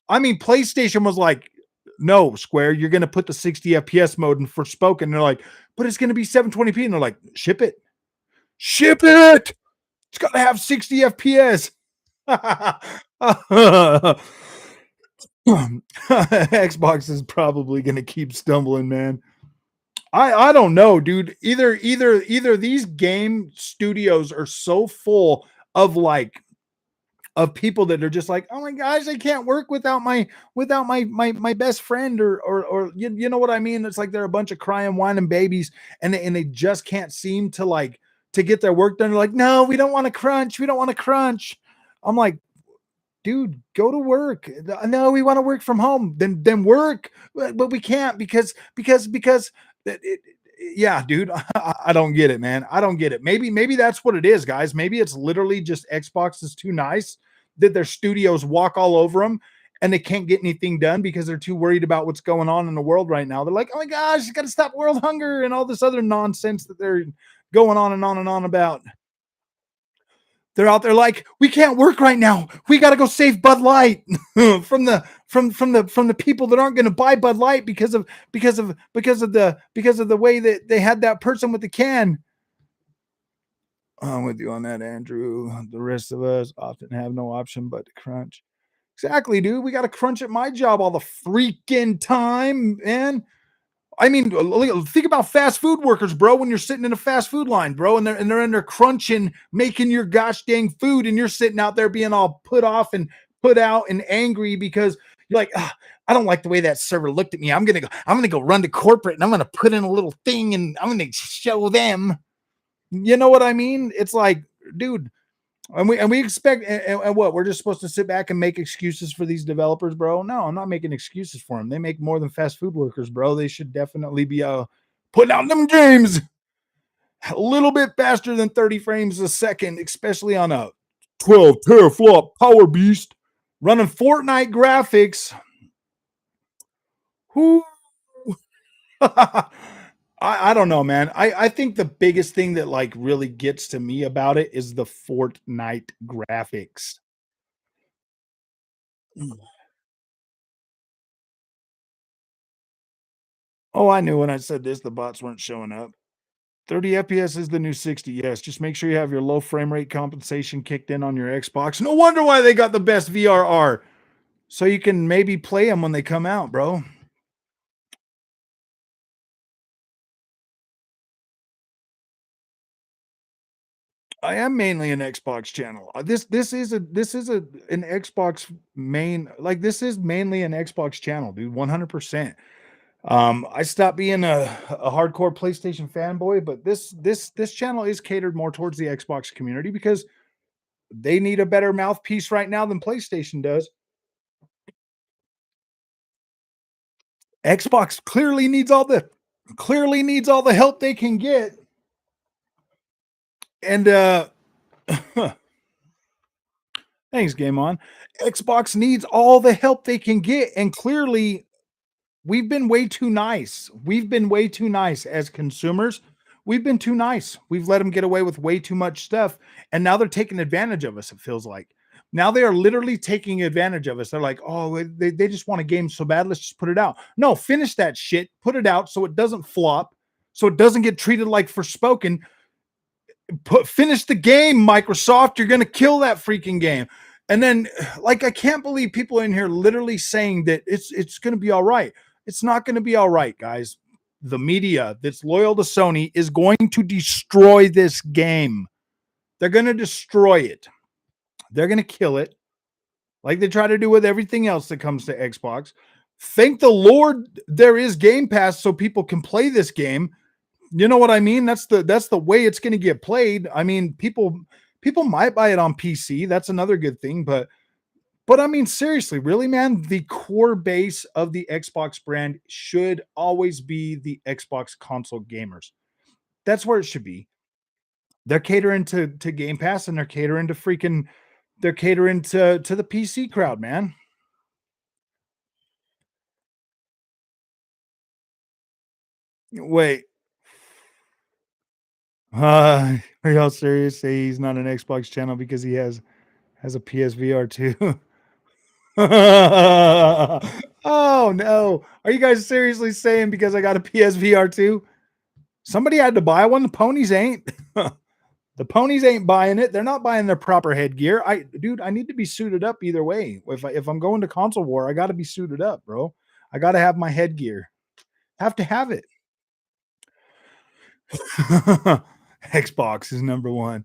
I mean, PlayStation was like, no, Square, you're going to put the 60 FPS mode in Forspoken. They're like, but it's going to be 720p. And they're like, ship it. Ship it. It's got to have 60 FPS. Xbox is probably going to keep stumbling, man. I don't know, dude. Either these game studios are so full of like of people that are just like, oh my gosh, I can't work without my best friend or you know what I mean? It's like they're a bunch of crying, whining babies, and they just can't seem to like to get their work done. They're like, no, we don't want to crunch. We don't want to crunch. I'm like, dude, go to work. No, we want to work from home. Then work, but we can't because yeah, dude, I don't get it, man. I don't get it. Maybe that's what it is, guys. Maybe it's literally just Xbox is too nice that their studios walk all over them and they can't get anything done because they're too worried about what's going on in the world right now. They're like, oh my gosh, you got to stop world hunger and all this other nonsense that they're going on and on and on about. They're out there like, we can't work right now. We got to go save Bud Light from the people that aren't going to buy Bud Light because of the way that they had that person with the can. I'm with you on that, Andrew. The rest of us often have no option but to crunch. Exactly, dude. We got to crunch at my job all the freaking time, man. I mean, think about fast food workers, bro. When you're sitting in a fast food line, bro, and they're in there crunching, making your gosh dang food, and you're sitting out there being all put off and put out and angry because you're like, I don't like the way that server looked at me. I'm gonna go run to corporate and I'm gonna put in a little thing and I'm gonna show them. You know what I mean? It's like, dude, and we expect and what we're just supposed to sit back and make excuses for these developers, bro. No, I'm not making excuses for them. They make more than fast food workers, bro. They should definitely be putting out them games a little bit faster than 30 frames a second, especially on a 12 teraflop power beast running Fortnite graphics. Who I don't know, man. I think the biggest thing that like really gets to me about it is the Fortnite graphics. Oh, I knew when I said this, the bots weren't showing up. 30 FPS is the new 60. Yes, just make sure you have your low frame rate compensation kicked in on your Xbox. No wonder why they got the best VRR. So you can maybe play them when they come out, bro. I am mainly an Xbox channel. This is an Xbox main, like, this is mainly an Xbox channel, dude. 100%. I stopped being a hardcore PlayStation fanboy, but this channel is catered more towards the Xbox community because they need a better mouthpiece right now than PlayStation does. Xbox clearly needs all the help they can get. And thanks, Game On. Xbox needs all the help they can get, and clearly we've been way too nice. We've been way too nice as consumers. We've been too nice. We've let them get away with way too much stuff, and now they're taking advantage of us. It feels like now they are literally taking advantage of us. They're like, oh, they just want a game so bad. Let's just put it out. No, finish that shit. Put it out so it doesn't flop, so it doesn't get treated like Forspoken. Finish the game, Microsoft. You're gonna kill that freaking game. And then, like, I can't believe people in here literally saying that it's gonna be all right. It's not gonna be all right, guys. The media that's loyal to Sony is going to destroy this game. They're gonna destroy it. They're gonna kill it, like they try to do with everything else that comes to Xbox. Thank the Lord there is Game Pass so people can play this game. You know what I mean? That's the way it's going to get played. I mean, people might buy it on PC. That's another good thing, but I mean, seriously, really, man, the core base of the Xbox brand should always be the Xbox console gamers. That's where it should be. They're catering to Game Pass, and they're catering to the PC crowd, man. Wait, are y'all serious? Say he's not an Xbox channel because he has a PSVR too. Oh no. Are you guys seriously saying because I got a PSVR 2? Somebody had to buy one. The ponies ain't. The ponies ain't buying it. They're not buying their proper headgear. I need to be suited up either way. If I'm going to console war, I got to be suited up, bro. I got to have my headgear. Have to have it. Xbox is number one.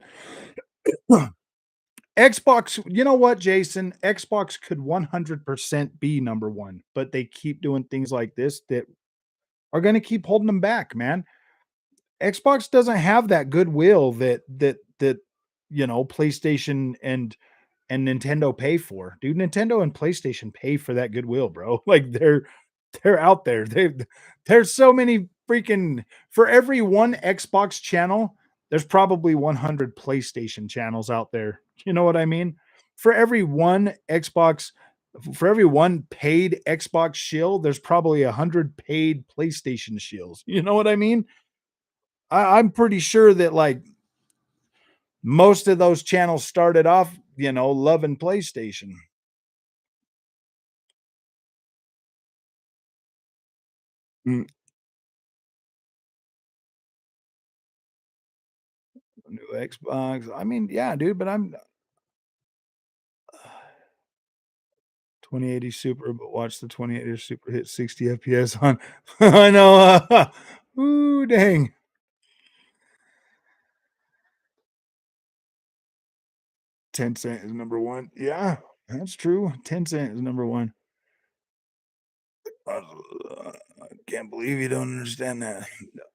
Xbox, you know what, Jason? Xbox could 100% be number one, but they keep doing things like this that are going to keep holding them back, man. Xbox doesn't have that goodwill that PlayStation and Nintendo pay for. Dude, Nintendo and PlayStation pay for that goodwill, bro. Like they're out there. There's so many freaking for every one Xbox channel, there's probably 100 PlayStation channels out there. You know what I mean? For every one Xbox, for every one paid Xbox shill, there's probably 100 paid PlayStation shills. You know what I mean? I'm pretty sure that like most of those channels started off, loving PlayStation. Mm, New Xbox. I mean, yeah, dude, but I'm 2080 Super, but watch the 2080 Super hit 60 FPS on. I know. Ooh, dang. 10 cent is number one. Yeah, that's true. 10 cent is number one. I can't believe you don't understand that.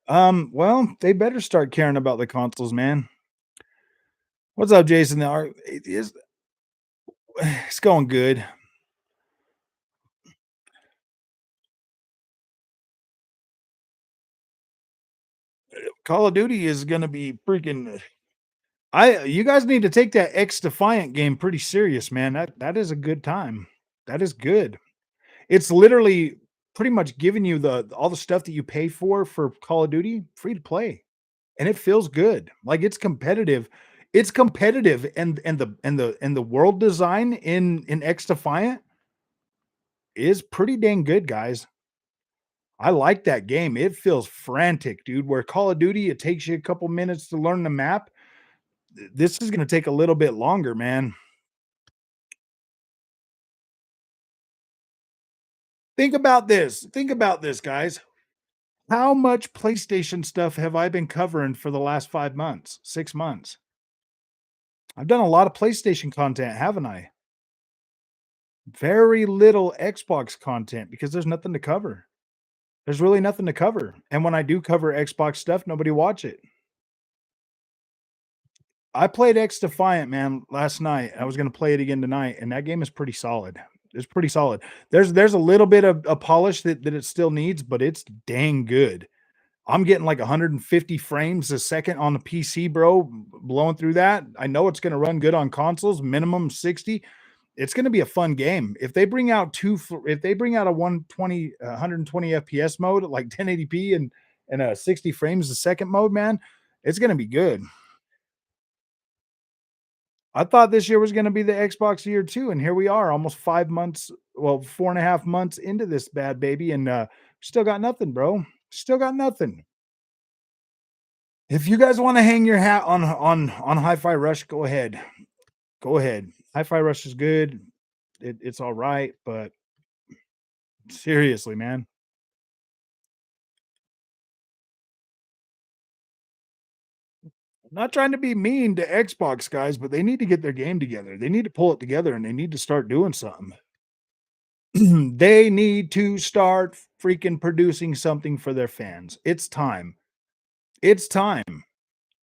Well, they better start caring about the consoles, man. What's up, Jason? It's going good. Call of Duty is gonna be freaking. You guys need to take that XDefiant game pretty serious, man. That is a good time. That is good. It's literally pretty much giving you the all the stuff that you pay for Call of Duty free to play, and it feels good. Like it's competitive. It's competitive, and the world design in XDefiant is pretty dang good, guys. I like that game. It feels frantic, dude. Where Call of Duty, it takes you a couple minutes to learn the map. This is gonna take a little bit longer, man. Think about this, guys. How much PlayStation stuff have I been covering for the last 5 months, 6 months? I've done a lot of PlayStation content, haven't I? Very little Xbox content because there's nothing to cover. There's really nothing to cover, and when I do cover Xbox stuff, nobody watch it. I played XDefiant, man, last night. I was gonna play it again tonight, and that game is pretty solid. It's pretty solid. There's a little bit of a polish that it still needs, but it's dang good. I'm getting like 150 frames a second on the PC, bro, blowing through that. I know it's gonna run good on consoles, minimum 60. It's gonna be a fun game. If they bring out if they bring out a 120 FPS mode, like 1080p and 60 frames a second mode, man, it's gonna be good. I thought this year was gonna be the Xbox year too, and here we are, almost 5 months, well, 4.5 months into this bad baby, and still got nothing, bro. Still got nothing. If you guys want to hang your hat on Hi-Fi Rush, go ahead. Go ahead. Hi-Fi Rush is good. It's all right, but seriously, man. I'm not trying to be mean to Xbox guys, but they need to get their game together. They need to pull it together and they need to start doing something. They need to start freaking producing something for their fans. It's time. It's time.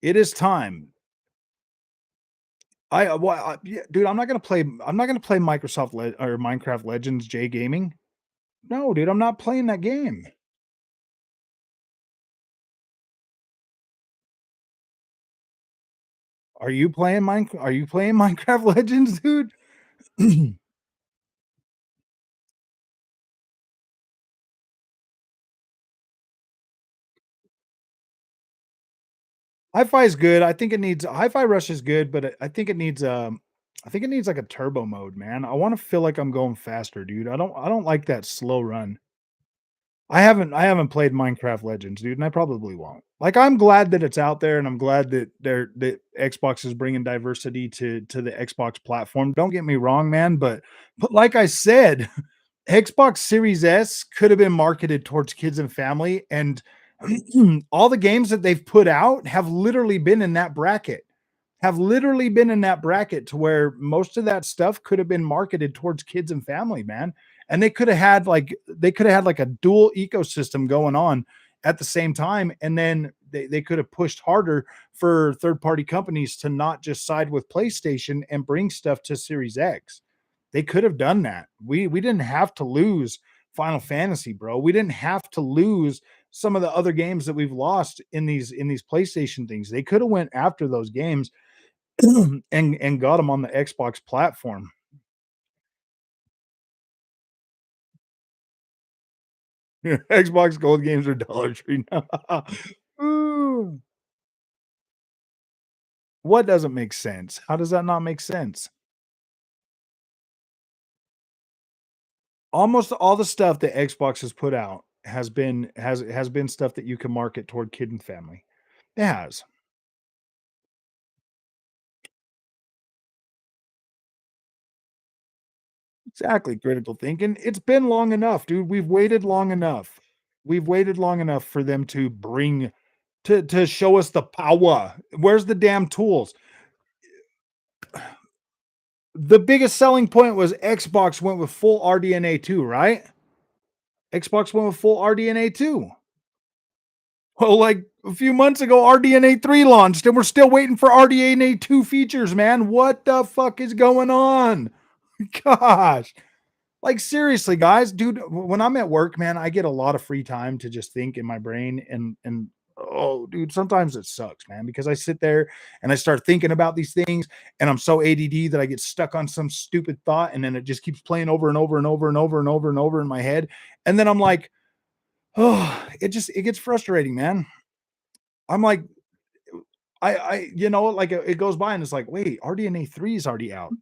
It is time. Yeah, dude, I'm not gonna play or Minecraft Legends J Gaming. No, dude, I'm not playing that game. Are you playing Minecraft Legends, dude? Hi-Fi is good. Hi-Fi Rush is good, but I think it needs like a turbo mode, man. I want to feel like I'm going faster, dude. I don't like that slow run. I haven't played Minecraft Legends, dude, and I probably won't. Like, I'm glad that it's out there, and I'm glad that Xbox is bringing diversity to the Xbox platform. Don't get me wrong, man, but like I said, Xbox Series S could have been marketed towards kids and family, and all the games that they've put out have literally been in that bracket. Have literally been in that bracket to where most of that stuff could have been marketed towards kids and family, man. And they could have had like a dual ecosystem going on at the same time. And then they could have pushed harder for third-party companies to not just side with PlayStation and bring stuff to Series X. They could have done that. We didn't have to lose Final Fantasy, bro. We didn't have to lose some of the other games that we've lost in these PlayStation things. They could have went after those games and got them on the Xbox platform. Xbox Gold games are Dollar Tree now. Ooh. What doesn't make sense? How does that not make sense? Almost all the stuff that Xbox has put out has been stuff that you can market toward kid and family. It has. Exactly, critical thinking. It's been long enough, dude. We've waited long enough. We've waited long enough for them to bring to show us the power. Where's the damn tools? The biggest selling point was Xbox went with full RDNA 2, right? Xbox went with full RDNA 2. Well, like a few months ago, RDNA 3 launched, and we're still waiting for RDNA 2 features, man. What the fuck is going on? Gosh. Like, seriously, guys, dude, when I'm at work, man, I get a lot of free time to just think in my brain and oh, dude, sometimes it sucks, man, because I sit there and I start thinking about these things and I'm so ADD that I get stuck on some stupid thought and then it just keeps playing over and over and over and over and over and over in my head. And then I'm like, oh, it gets frustrating, man. I'm like, like it goes by and it's like, wait, RDNA 3 is already out.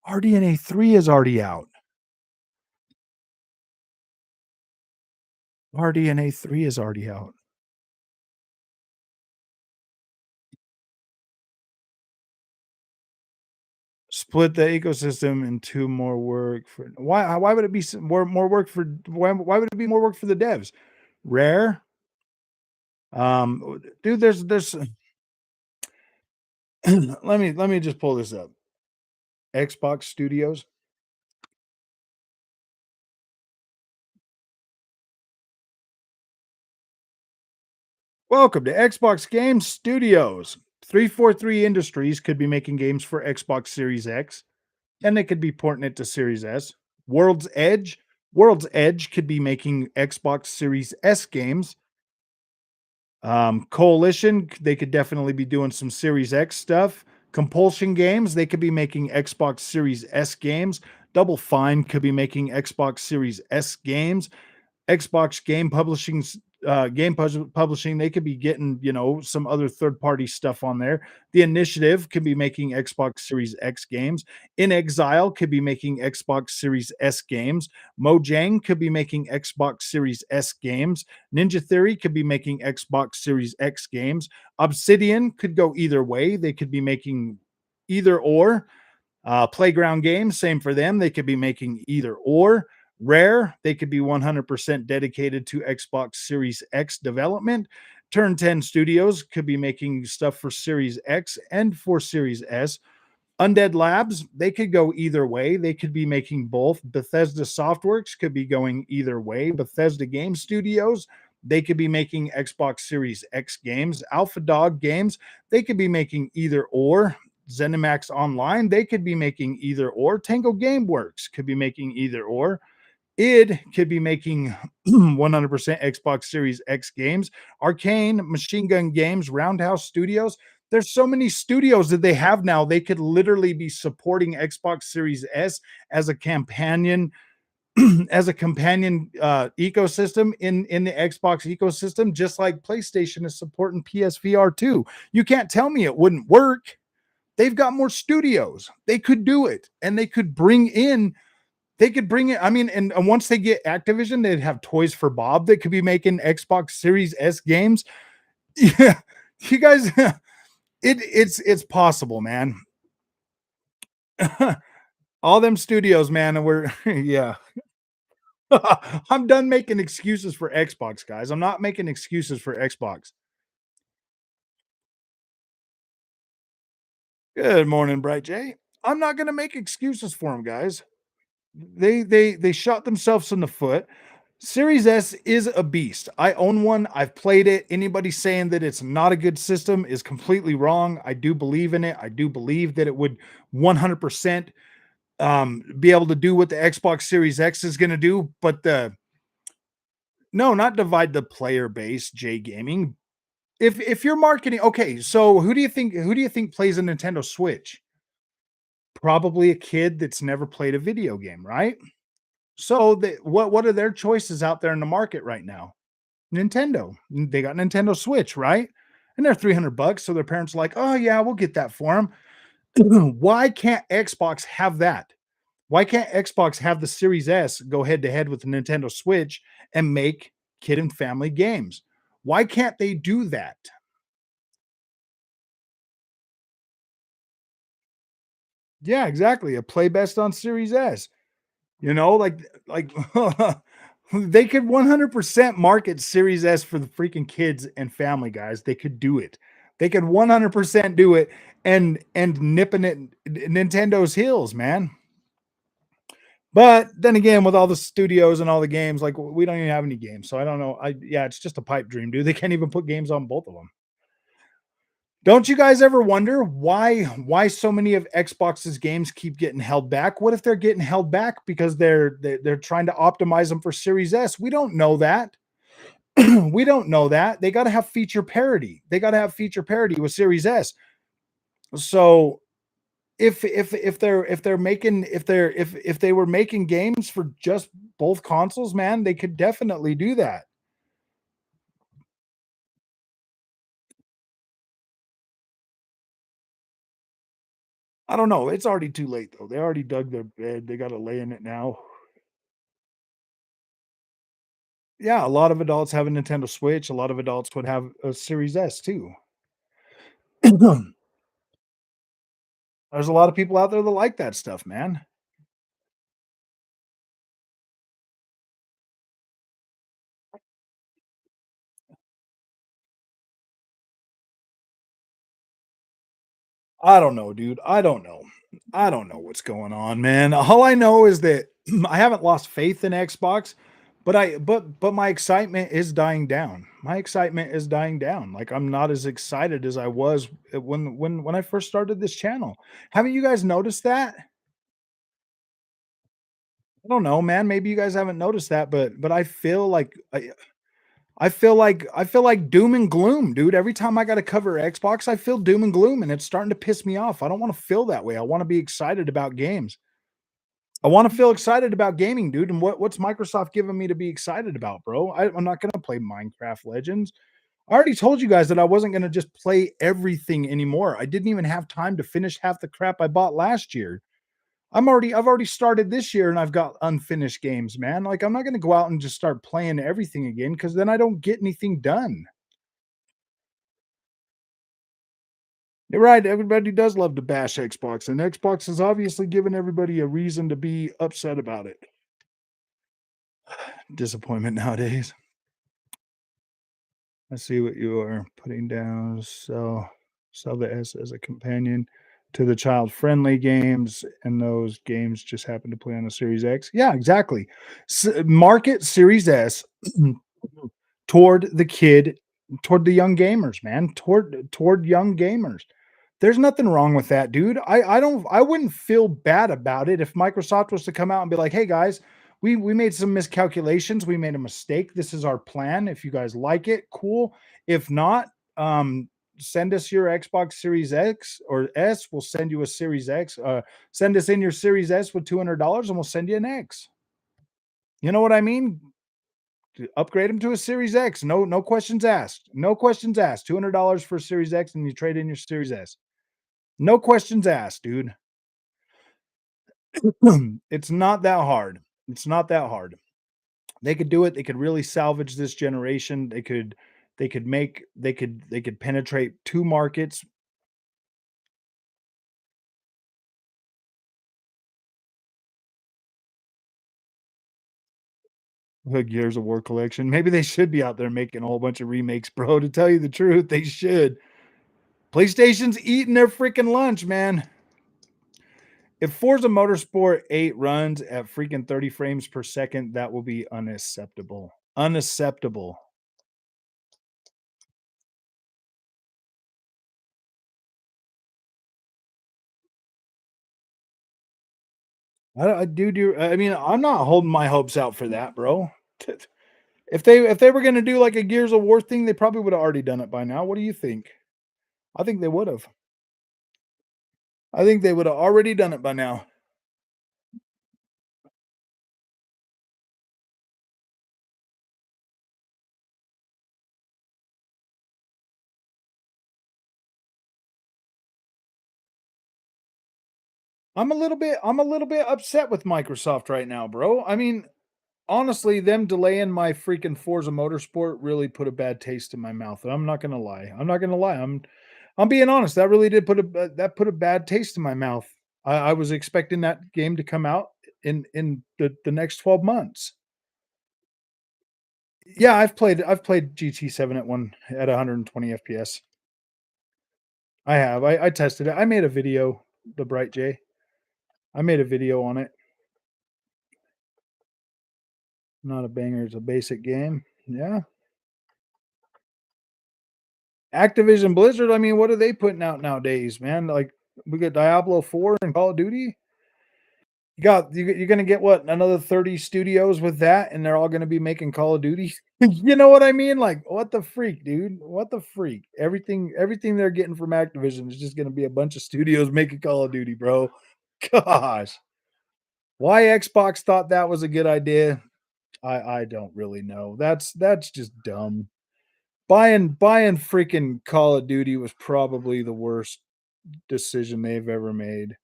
RDNA 3 is already out. RDNA 3 is already out. Split the ecosystem into more work for why would it be more work for why would it be more work for the devs? Rare? Dude, there's let me just pull this up. Xbox Studios. Welcome to Xbox Game Studios. 343 Industries could be making games for Xbox Series X, and they could be porting it to Series S. World's Edge. World's Edge could be making Xbox Series S games. Coalition, they could definitely be doing some Series X stuff. Compulsion Games, they could be making Xbox Series S games. Double Fine could be making Xbox Series S games. Xbox Publishing, they could be getting, some other third-party stuff on there. The Initiative could be making Xbox Series X games. In Exile could be making Xbox Series S games. Mojang could be making Xbox Series S games. Ninja Theory could be making Xbox Series X games. Obsidian could go either way. They could be making either or. Playground Games, same for them. They could be making either or. Rare, they could be 100% dedicated to Xbox Series X development. Turn 10 Studios could be making stuff for Series X and for Series S. Undead Labs, they could go either way. They could be making both. Bethesda Softworks could be going either way. Bethesda Game Studios, they could be making Xbox Series X games. Alpha Dog Games, they could be making either or. ZeniMax Online, they could be making either or. Tango Gameworks could be making either or. Id could be making 100% Xbox Series X games. Arcane, Machine Gun Games, Roundhouse Studios. There's so many studios that they have now. They could literally be supporting Xbox Series S as a companion, ecosystem in the Xbox ecosystem, just like PlayStation is supporting PSVR 2. You can't tell me it wouldn't work. They've got more studios. They could do it, and they could bring it. I mean, and once they get Activision, they'd have Toys for Bob that could be making Xbox Series S games. Yeah, you guys, it's possible, man. All them studios, man, and we're yeah. I'm done making excuses for Xbox, guys. I'm not making excuses for Xbox. Good morning, Bright J. I'm not gonna make excuses for them, guys. They shot themselves in the foot. Series S is a beast. I own one. I've played it. Anybody saying that it's not a good system is completely wrong. I do believe in it. I do believe that it would 100% be able to do what the Xbox Series X is going to do. But no, not divide the player base. J Gaming. If you're marketing, okay. So who do you think plays a Nintendo Switch? Probably a kid that's never played a video game, right? So what are their choices out there in the market right now? Nintendo. They got Nintendo Switch, right? And they're 300 bucks. So their parents are like, oh, yeah, we'll get that for them. Why can't Xbox have that? Why can't Xbox have the Series S go head to head with the Nintendo Switch and make kid and family games? Why can't they do that? Yeah, exactly. A play best on Series S. Like they could 100% market Series S for the freaking kids and family guys. They could do it. They could 100% do it and nipping it Nintendo's heels, man. But then again, with all the studios and all the games, like we don't even have any games. So I don't know. Yeah, it's just a pipe dream, dude. They can't even put games on both of them. Don't you guys ever wonder why so many of Xbox's games keep getting held back? What if they're getting held back because they're trying to optimize them for Series S? We don't know that. We don't know that. They got to have feature parity. They got to have feature parity with Series S. So if they were making games for just both consoles, man, they could definitely do that. I don't know. It's already too late though. They already dug their bed. They got to lay in it now. Yeah, a lot of adults have a Nintendo Switch. A lot of adults would have a Series S too. There's a lot of people out there that like that stuff, man. I don't know, dude. I don't know. I don't know what's going on, man. All I know is that I haven't lost faith in Xbox, but my excitement is dying down. My excitement is dying down. Like I'm not as excited as I was when I first started this channel. Haven't you guys noticed that? I don't know, man. Maybe you guys haven't noticed that, but I feel like I feel like doom and gloom, dude. Every time I got to cover Xbox, I feel doom and gloom, and it's starting to piss me off. I don't want to feel that way. I want to be excited about games. I want to feel excited about gaming, dude. And what's Microsoft giving me to be excited about, bro? I'm not gonna play Minecraft Legends. I already told you guys that I wasn't gonna just play everything anymore. I didn't even have time to finish half the crap I bought last year. I've already started this year and I've got unfinished games, man. Like I'm not going to go out and just start playing everything again cuz then I don't get anything done. You're right, everybody does love to bash Xbox and Xbox has obviously given everybody a reason to be upset about it. Disappointment nowadays. I see what you are putting down. So, sell the S as a companion to the child-friendly games, and those games just happen to play on a Series X. Yeah, exactly. Market Series S toward the kid, toward the young gamers, man, toward young gamers. There's nothing wrong with that, dude. I wouldn't feel bad about it if Microsoft was to come out and be like, "Hey guys, we made some miscalculations. We made a mistake. This is our plan. If you guys like it, cool. If not, send us your Xbox Series X or S. We'll send you a Series X. Send us in your Series S with $200 and we'll send you an X. You know what I mean? Upgrade them to a Series X. No questions asked. No questions asked. $200 for a Series X and you trade in your Series S. No questions asked, dude. It's not that hard. It's not that hard. They could do it. They could really salvage this generation. They could penetrate two markets. The Gears of War collection. Maybe they should be out there making a whole bunch of remakes, bro. To tell you the truth, they should. PlayStation's eating their freaking lunch, man. If Forza Motorsport 8 runs at freaking 30 frames per second, that will be unacceptable. Unacceptable. I mean, I'm not holding my hopes out for that, bro. If they were gonna do like a Gears of War thing, they probably would have already done it by now. What do you think? I think they would have. I think they would have already done it by now. I'm a little bit upset with Microsoft right now, bro. I mean, honestly, them delaying my freaking Forza Motorsport really put a bad taste in my mouth. And I'm not gonna lie. I'm not gonna lie. I'm being honest. That really did that put a bad taste in my mouth. I was expecting that game to come out in the next 12 months. Yeah, I've played GT7 at 120 FPS. I have. I tested it. I made a video, the Bright J. I made a video on it. Not a banger, it's a basic game. Yeah. Activision Blizzard, I mean, what are they putting out nowadays, man? Like we got Diablo 4 and Call of Duty. You're gonna get what, another 30 studios with that, and they're all gonna be making Call of Duty. You know what I mean? Like, what the freak, dude? What the freak? Everything they're getting from Activision is just gonna be a bunch of studios making Call of Duty, bro. Gosh. Why Xbox thought that was a good idea, I don't really know. That's just dumb. Buying freaking Call of Duty was probably the worst decision they've ever made.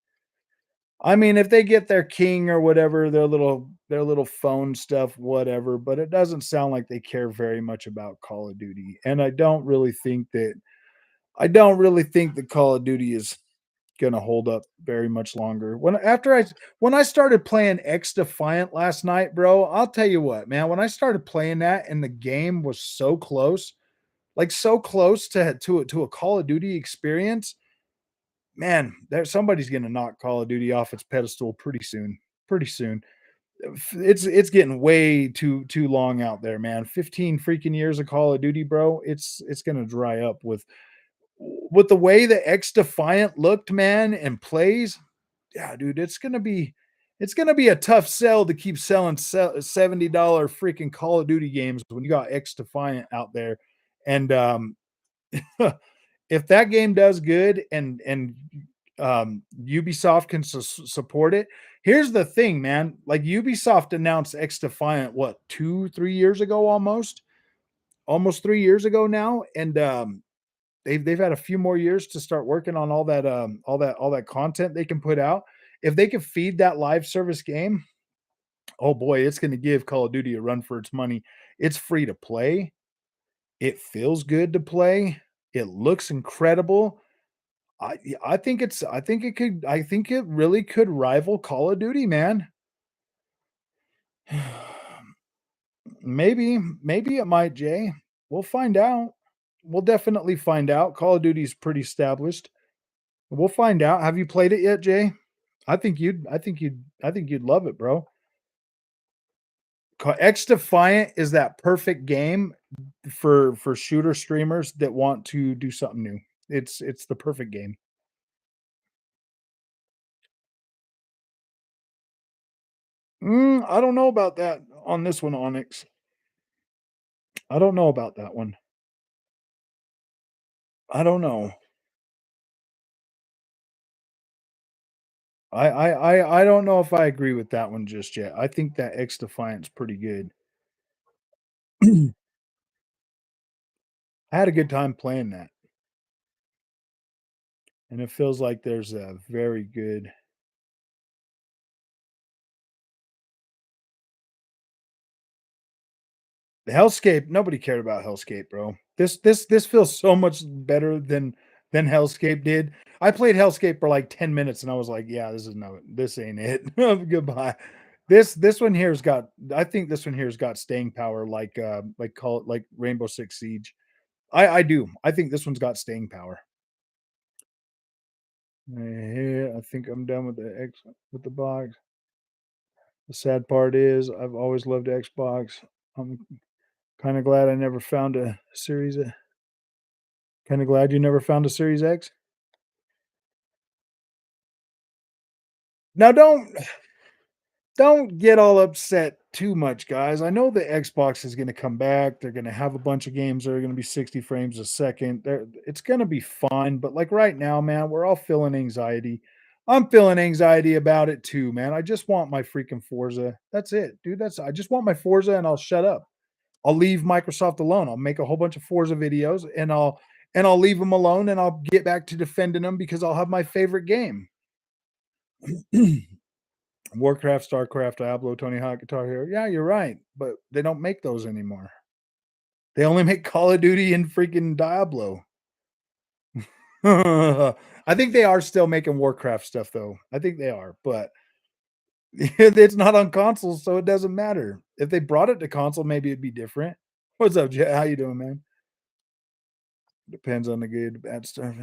I mean, if they get their king or whatever, their little phone stuff, whatever, but it doesn't sound like they care very much about Call of Duty, and I don't really think that Call of Duty is gonna hold up very much longer. When I started playing XDefiant last night, bro, I'll tell you what, man, when I started playing that and the game was so close, like so close to a Call of Duty experience, man, there's somebody's gonna knock Call of Duty off its pedestal pretty soon. Pretty soon. It's getting way too long out there, man. 15 freaking years of Call of Duty, bro. It's gonna dry up with the way that X Defiant looked, man, and plays. Yeah, dude, it's gonna be a tough sell to keep selling $70 freaking Call of Duty games when you got X Defiant out there. And if that game does good and Ubisoft can support it. Here's the thing, man. Like Ubisoft announced X Defiant what 2-3 years ago, almost 3 years ago now, and they've had a few more years to start working on all that content they can put out. If they can feed that live service game, oh boy, it's going to give Call of Duty a run for its money. It's free to play. It feels good to play. It looks incredible. I think it really could rival Call of Duty, man. Maybe it might, Jay. We'll find out. We'll definitely find out. Call of Duty's pretty established. We'll find out. Have you played it yet, Jay? I think you'd love it, bro. X Defiant is that perfect game for shooter streamers that want to do something new. It's the perfect game. I don't know about that on this one, Onyx. I don't know about that one. I don't know. I don't know if I agree with that one just yet. I think that X Defiant's pretty good. I had a good time playing that, and it feels like there's a very good the Hellscape. Nobody cared about Hellscape, bro. This feels so much better than Hellscape did. I played Hellscape for like 10 minutes and I was like, yeah, this ain't it. Goodbye. This one here's got I think this one here's got staying power like call it like Rainbow Six Siege. I do. I think this one's got staying power. I think I'm done with the box. The sad part is I've always loved Xbox. I'm kind of glad I never found a Series. Kind of glad you never found a Series X. Now don't get all upset too much, guys. I know the Xbox is going to come back. They're going to have a bunch of games that are going to be 60 frames a second. It's going to be fine, but like right now, man, we're all feeling anxiety. I'm feeling anxiety about it too, man. I just want my freaking Forza. That's it, dude. I just want my Forza and I'll shut up. I'll leave Microsoft alone. I'll make a whole bunch of Forza videos and I'll leave them alone and I'll get back to defending them because I'll have my favorite game. Warcraft, StarCraft, Diablo, Tony Hawk, Guitar Hero. Yeah, you're right, but they don't make those anymore. They only make Call of Duty and freaking Diablo. I think they are still making Warcraft stuff though. I think they are, but it's not on consoles, so it doesn't matter. If they brought it to console, maybe it'd be different. What's up, Jay? How you doing, man? Depends on the good, bad stuff.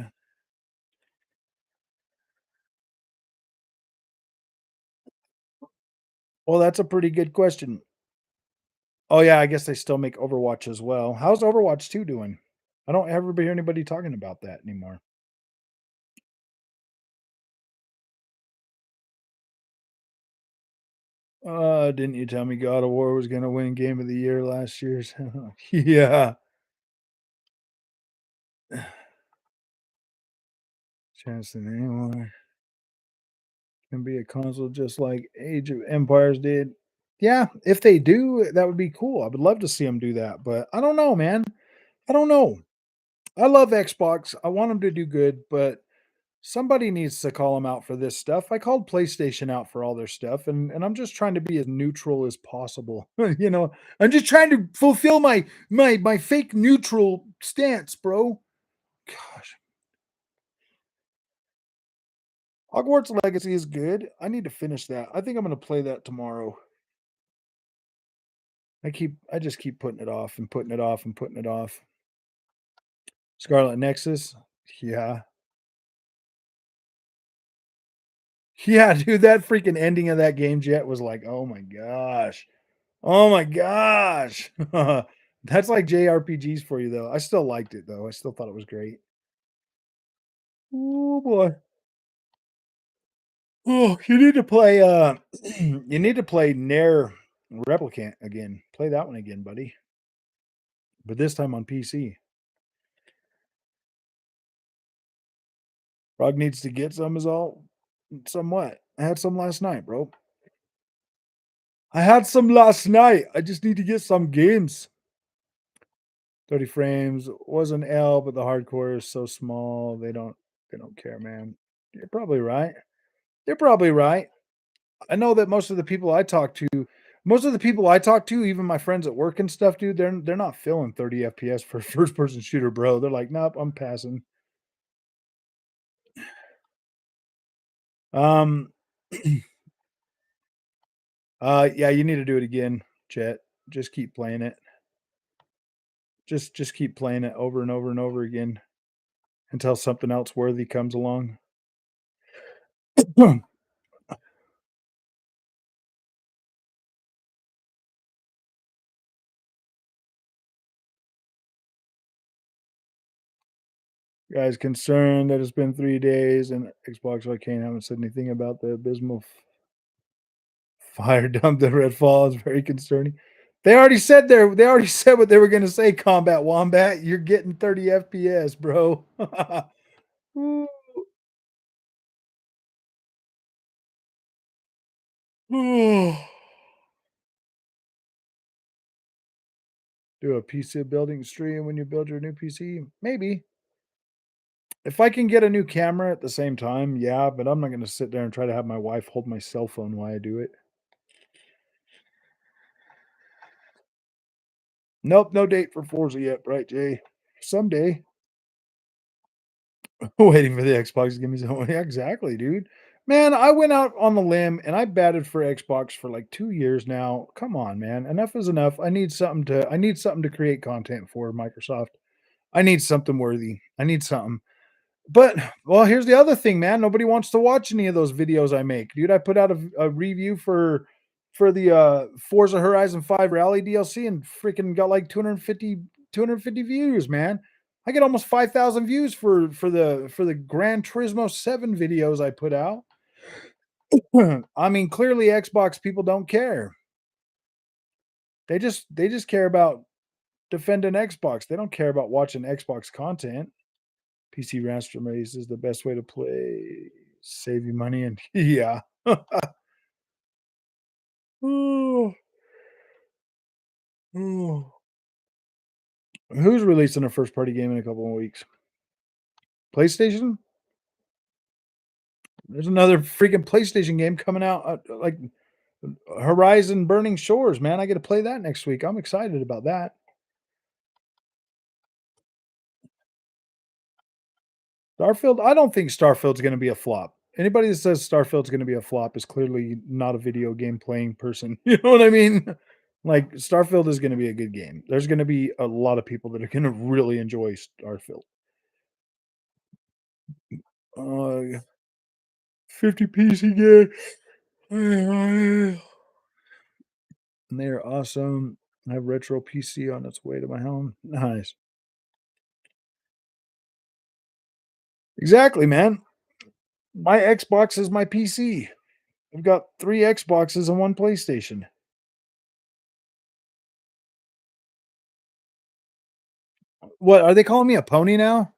Well, that's a pretty good question. Oh yeah, I guess they still make Overwatch as well. How's Overwatch 2 doing? I don't ever hear anybody talking about that anymore. Didn't you tell me God of War was gonna win Game of the Year last year? Yeah. Chance than anyone can be a console just like Age of Empires did. Yeah, if they do, that would be cool. I would love to see them do that, but I don't know, man. I don't know. I love Xbox. I want them to do good, but Somebody needs to call them out for this stuff. I called PlayStation out for all their stuff, and I'm just trying to be as neutral as possible. You know, I'm just trying to fulfill my fake neutral stance, bro. Gosh, Hogwarts Legacy is good. I need to finish that. I think I'm gonna play that tomorrow. I just keep putting it off and putting it off and putting it off. Scarlet Nexus, yeah, yeah, dude. That freaking ending of that game, Jet, was like, oh my gosh. Oh my gosh. That's like JRPGs for you, though. I still liked it, though. I still thought it was great. Oh boy. Oh, you need to play, you need to play Nair Replicant again. Play that one again, buddy, but this time on PC. Frog needs to get some is all. Somewhat. I had some last night, bro. I had some last night. I just need to get some games. 30 frames was an L, but the hardcore is so small, they don't care, man. You're probably right. You're probably right. I know that most of the people I talk to, even my friends at work and stuff, dude, they're not feeling 30 FPS for a first person shooter, bro. They're like, nope, I'm passing. Um, yeah, you need to do it again, Chet. Just keep playing it. Just keep playing it over and over and over again until something else worthy comes along. Guys concerned that it's been 3 days and Xbox Arcane haven't said anything about the abysmal fire dump at Redfall is very concerning. They already said what they were gonna say, Combat Wombat. You're getting 30 FPS, bro. Ooh. Do a PC building stream when you build your new PC? Maybe. If I can get a new camera at the same time, yeah, but I'm not gonna sit there and try to have my wife hold my cell phone while I do it. Nope, no date for Forza yet, right, Jay? Someday. Waiting for the Xbox to give me some. Yeah, exactly, dude. Man, I went out on the limb and I batted for Xbox for like 2 years now. Come on, man. Enough is enough. I need something to create content for Microsoft. I need something worthy. I need something. But well, here's the other thing, man. Nobody wants to watch any of those videos I make. Dude, I put out a review for the Forza Horizon 5 Rally DLC and freaking got like 250 views, man. I get almost 5,000 views for the Gran Turismo 7 videos I put out. I mean, clearly Xbox people don't care. They just care about defending Xbox. They don't care about watching Xbox content. PC ransom race is the best way to play. Save you money and yeah. Ooh, ooh. Who's releasing a first party game in a couple of weeks? PlayStation? There's another freaking PlayStation game coming out, like Horizon Burning Shores, man. I get to play that next week. I'm excited about that. Starfield, I don't think Starfield's going to be a flop. Anybody that says Starfield's going to be a flop is clearly not a video game playing person. You know what I mean? Like Starfield is going to be a good game. There's going to be a lot of people that are going to really enjoy Starfield. 50 PC game. And they're awesome. I have retro PC on its way to my home. Nice. Exactly, man. My Xbox is my PC. I've got 3 Xboxes and 1 PlayStation. What, are they calling me a pony now?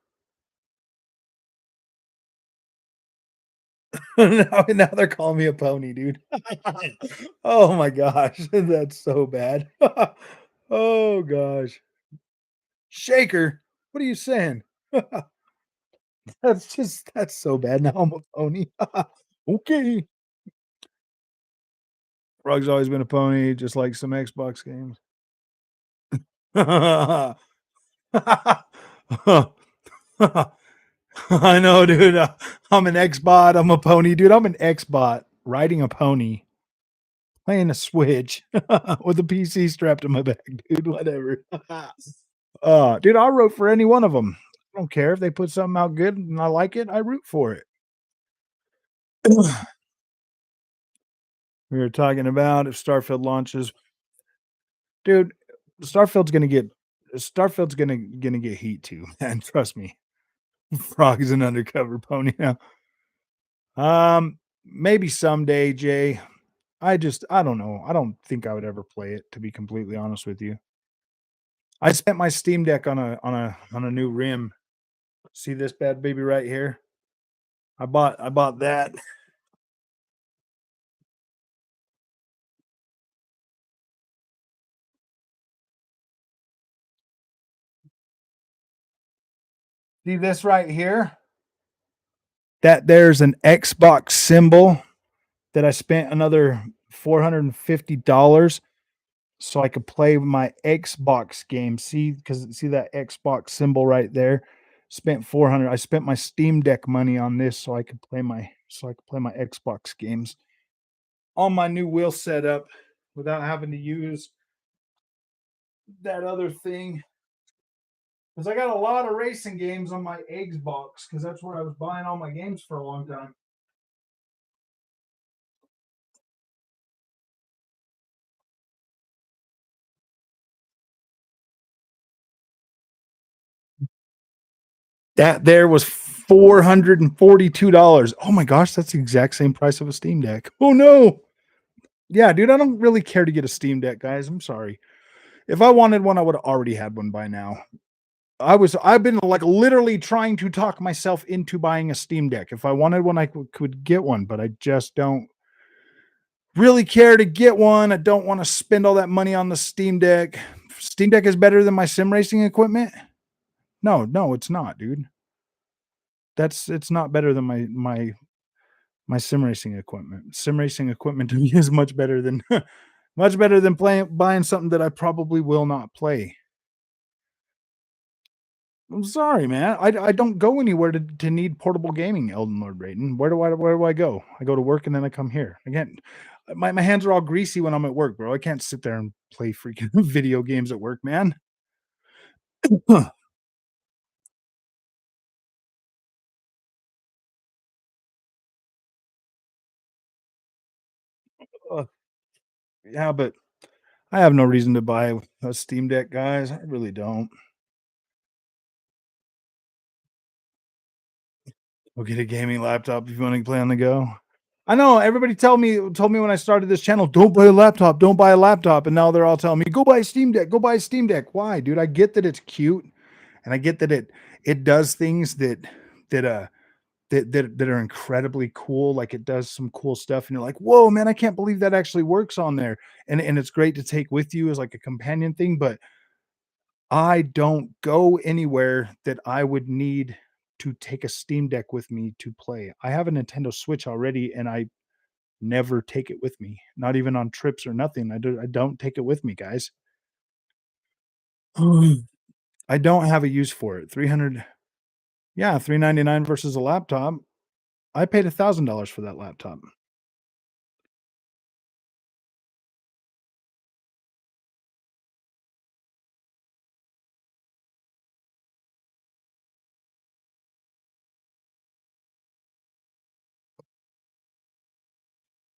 Now they're calling me a pony, dude. Oh my gosh, that's so bad. Oh gosh. Shaker, what are you saying? That's so bad. Now I'm a pony. Okay. Frog's always been a pony, just like some Xbox games. I know, dude. I'm an Xbot. I'm a pony, dude. I'm an Xbot riding a pony, playing a Switch with a PC strapped to my back, dude. Whatever. Dude, I'll root for any one of them. I don't care if they put something out good and I like it. I root for it. We were talking about if Starfield launches, dude. Starfield's gonna get heat too, man. Trust me. Frog is an undercover pony now. Maybe someday, Jay. I don't know. I don't think I would ever play it, to be completely honest with you. I spent my Steam Deck on a new rim. See this bad baby right here? I bought that. See this right here? That there's an Xbox symbol that I spent another $450 so I could play my Xbox game. See, because see that Xbox symbol right there? Spent 400. I spent my Steam Deck money on this so I could play my Xbox games on my new wheel setup without having to use that other thing. Because I got a lot of racing games on my Xbox because that's where I was buying all my games for a long time. That there was $442. Oh my gosh, that's the exact same price of a Steam Deck. Oh no. Yeah, dude, I don't really care to get a Steam Deck, guys. I'm sorry. If I wanted one, I would have already had one by now. I've been like literally trying to talk myself into buying a Steam Deck. If I wanted one, could get one, but I just don't really care to get one. I don't want to spend all that money on the Steam Deck. Steam Deck is better than my sim racing equipment. No, no, it's not, dude. It's not better than my sim racing equipment. Sim racing equipment to me is much better than much better than playing buying something that I probably will not play. I'm sorry, man. I don't go anywhere to need portable gaming, Elden Lord Brayton. Where do I go? I go to work and then I come here. Again, my hands are all greasy when I'm at work, bro. I can't sit there and play freaking video games at work, man. Uh, yeah, but I have no reason to buy a Steam Deck, guys. I really don't. Go get a gaming laptop if you want to play on the go. I know everybody told me when I started this channel, don't buy a laptop, don't buy a laptop, and now they're all telling me, go buy a Steam Deck, go buy a Steam Deck. Why, dude? I get that it's cute, and I get that it does things that that are incredibly cool. Like it does some cool stuff, and you're like, whoa, man, I can't believe that actually works on there. And it's great to take with you as like a companion thing, but I don't go anywhere that I would need to take a Steam Deck with me to play. I have a Nintendo Switch already, and I never take it with me, not even on trips or nothing. I don't take it with me, guys. I don't have a use for it. 300, yeah, 399 versus a laptop. I paid $1,000 for that laptop.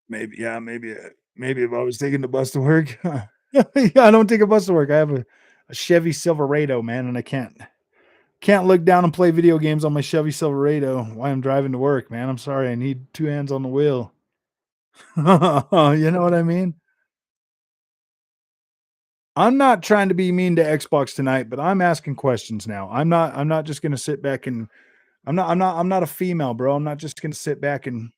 Maybe, yeah, maybe if I was taking the bus to work. Yeah, I don't take a bus to work. I have a Chevy Silverado, man, and I can't look down and play video games on my Chevy Silverado while I'm driving to work, man. I'm sorry. I need two hands on the wheel. You know what I mean? I'm not trying to be mean to Xbox tonight, but I'm asking questions now. I'm not just gonna sit back and I'm not a female, bro. I'm not just gonna sit back and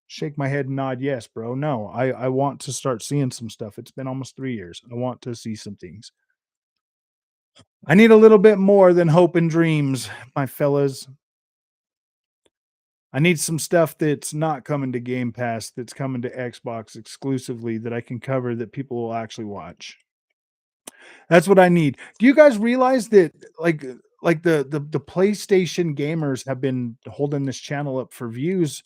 shake my head and nod yes, bro. No, I want to start seeing some stuff. It's been almost 3 years. I want to see some things. I need a little bit more than hope and dreams, my fellas. I need some stuff that's not coming to Game Pass, that's coming to Xbox exclusively that I can cover that people will actually watch. That's what I need. Do you guys realize that like the PlayStation gamers have been holding this channel up for views?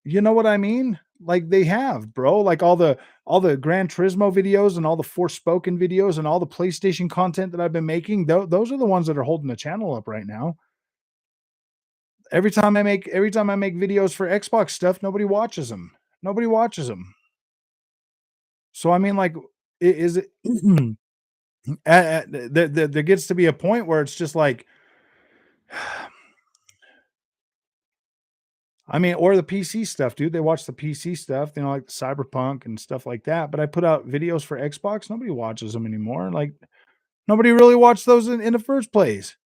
You know what I mean? Like they have, bro. Like all the Gran Turismo videos and all the Forspoken videos and all the PlayStation content that I've been making, those are the ones that are holding the channel up right now. Every time I make videos for Xbox stuff, nobody watches them. Nobody watches them. So I mean, like, is it? There gets to be a point where it's just like, I mean, or the PC stuff, dude. They watch the PC stuff, like the Cyberpunk and stuff like that. But I put out videos for Xbox. Nobody watches them anymore. Like nobody really watched those in the first place.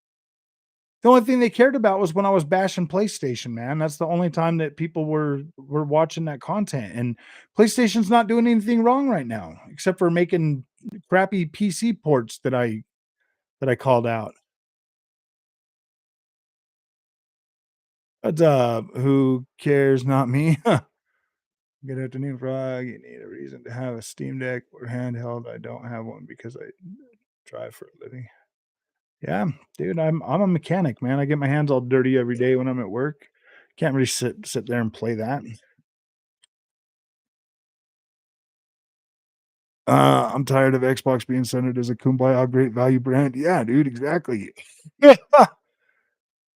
The only thing they cared about was when I was bashing PlayStation, man. That's the only time that people were watching that content. And PlayStation's not doing anything wrong right now, except for making crappy PC ports that I called out. But who cares? Not me. Good afternoon, Frog. You need a reason to have a Steam Deck or handheld. I don't have one because I drive for a living. Yeah, dude, I'm a mechanic, man. I get my hands all dirty every day when I'm at work. Can't really sit there and play that. I'm tired of Xbox being centered as a kumbaya great value brand. Yeah, dude, exactly.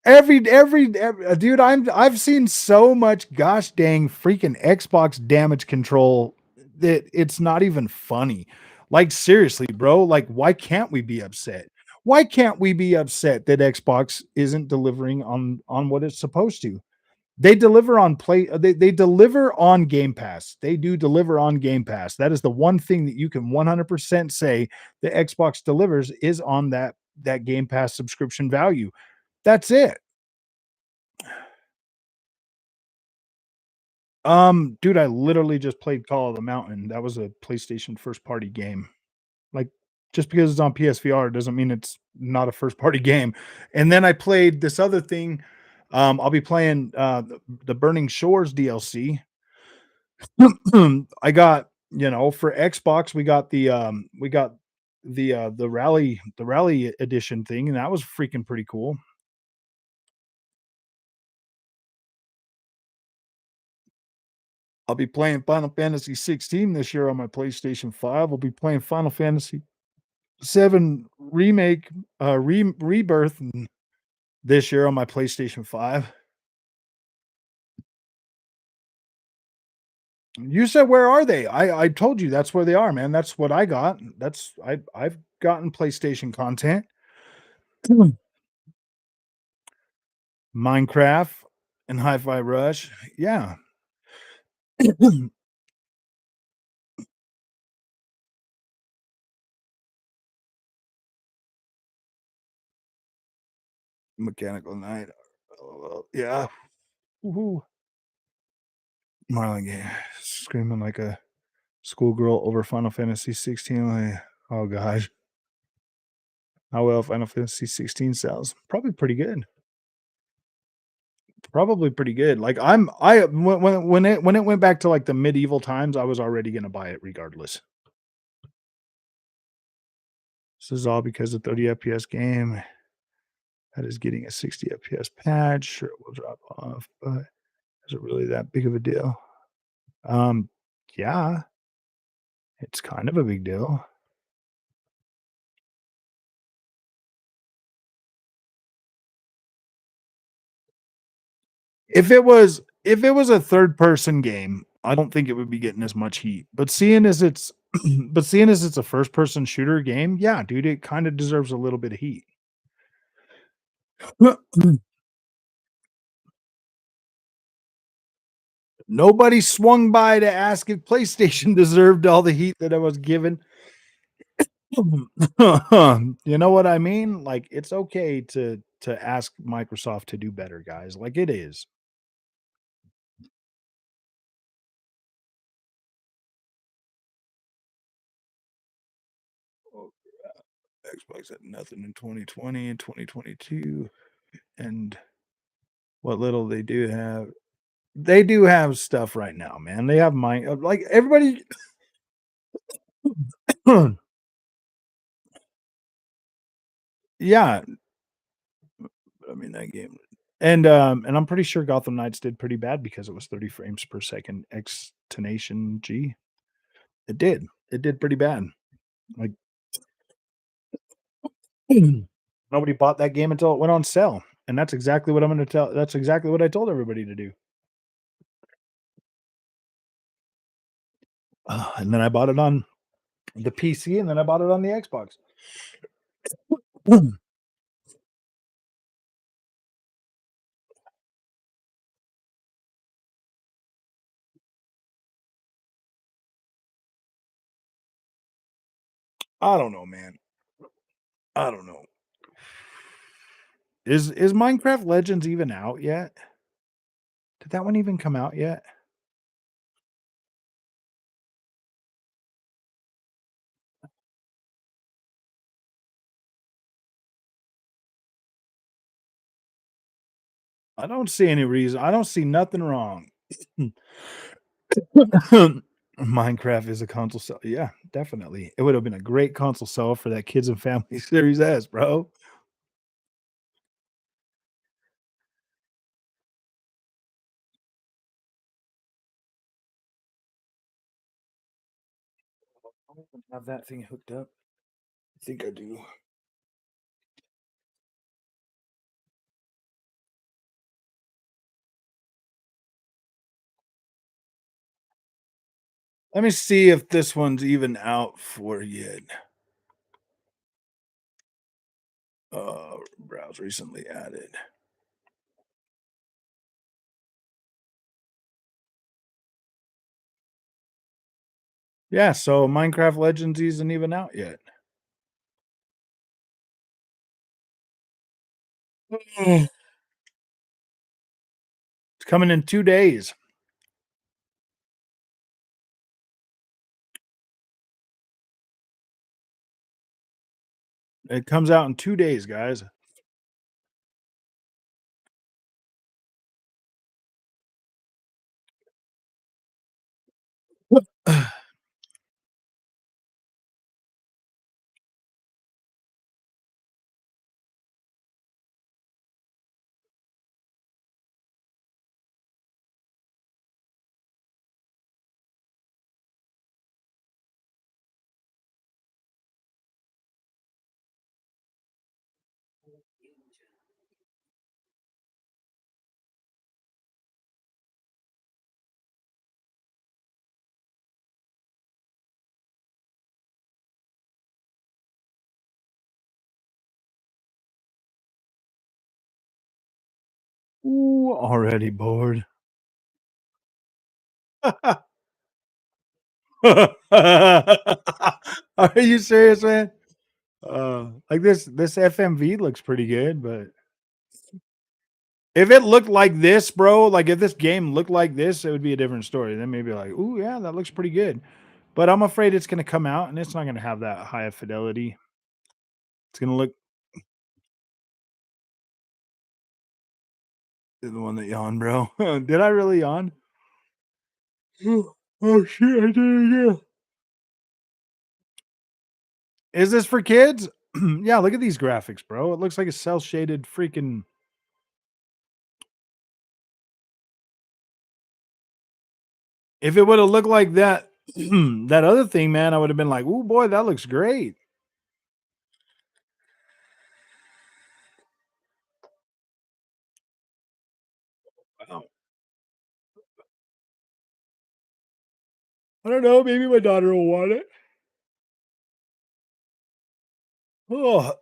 Every dude, I've seen so much gosh dang freaking Xbox damage control that it's not even funny. Like seriously, bro, like why can't we be upset? Why can't we be upset that Xbox isn't delivering on what it's supposed to? They deliver on they deliver on Game Pass. They do deliver on Game Pass. That is the one thing that you can 100% say the Xbox delivers is on that Game Pass subscription value. That's it. Dude, I literally just played Call of the Mountain. That was a PlayStation first party game. Like, just because it's on PSVR doesn't mean it's not a first party game. And then I played this other thing. I'll be playing the Burning Shores DLC. I got, for Xbox, we got the rally edition thing, and that was freaking pretty cool. I'll be playing Final Fantasy 16 this year on my PlayStation 5. I'll be playing Final Fantasy 7 remake, rebirth this year on my PlayStation 5. You said, "Where are they?" I told you that's where they are, man. That's what I got. I've gotten PlayStation content. Minecraft and Hi-Fi Rush. Yeah. Mechanical Knight. LOL. Yeah. Woohoo. Marlon Game screaming like a schoolgirl over Final Fantasy 16. Like, oh gosh. How well Final Fantasy 16 sells? Probably pretty good. Probably pretty good. Like when it went back to like the medieval times, I was already gonna buy it regardless. This is all because of 30 FPS game that is getting a 60 FPS patch. Sure, it will drop off, but is it really that big of a deal? Um, yeah, it's kind of a big deal. If it was a third person game, I don't think it would be getting as much heat. But seeing as it's a first person shooter game, yeah, dude, it kind of deserves a little bit of heat. Nobody swung by to ask if PlayStation deserved all the heat that I was given. You know what I mean? Like it's okay to ask Microsoft to do better, guys. Like it is. Xbox had nothing in 2020 and 2022, and what little they do have stuff right now, man. They have like everybody. Yeah, I mean that game, and I'm pretty sure Gotham Knights did pretty bad because it was 30 frames per second extenation G. It did pretty bad. Like nobody bought that game until it went on sale, and that's exactly what I'm going to tell. That's exactly what I told everybody to do. And then I bought it on the PC, and then I bought it on the Xbox. I don't know, man. I don't know. Is Minecraft Legends even out yet? Did that one even come out yet? I don't see any reason. I don't see nothing wrong. Minecraft is a console sell. Yeah, definitely. It would have been a great console sell for that Kids and Family Series S, bro. I don't even have that thing hooked up. I think I do. Let me see if this one's even out for yet. Browse recently added. Yeah, so Minecraft Legends isn't even out yet. It's coming in 2 days. It comes out in 2 days, guys. Ooh, already bored. Are you serious, man? Like this FMV looks pretty good, but if it looked like this, bro, like if this game looked like this, it would be a different story. Then maybe like, ooh, yeah, that looks pretty good. But I'm afraid it's gonna come out and it's not gonna have that high of fidelity. It's gonna look the one that yawned, bro. Did I really yawn? Oh shit, I did it again. Is this for kids? Yeah, look at these graphics, bro. It looks like a cell shaded freaking. If it would have looked like that, that other thing, man, I would have been like, "Oh boy, that looks great." Wow. I don't know. Maybe my daughter will want it. Oh,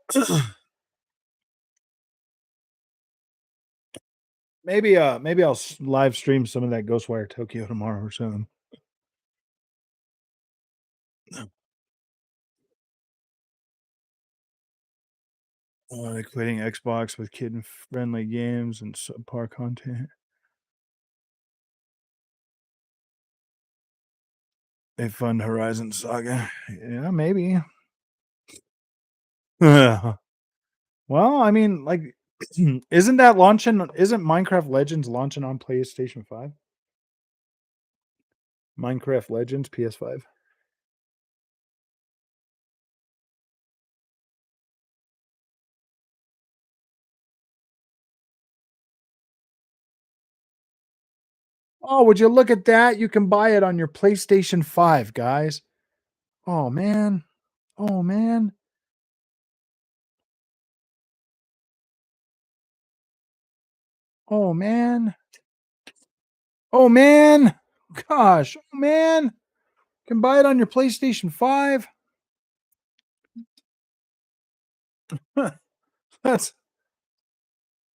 maybe I'll live stream some of that Ghostwire Tokyo tomorrow or something. Quitting Xbox with kid friendly games and subpar content. They fund Horizon Saga. Yeah, maybe. Well, I mean, like Isn't that launching? Isn't Minecraft Legends launching on PlayStation 5? Minecraft Legends PS5. Oh, would you look at that? You can buy it on your PlayStation 5, guys. Oh man. Oh man. Oh man. Oh man. Gosh. Oh man. Can buy it on your PlayStation 5. That's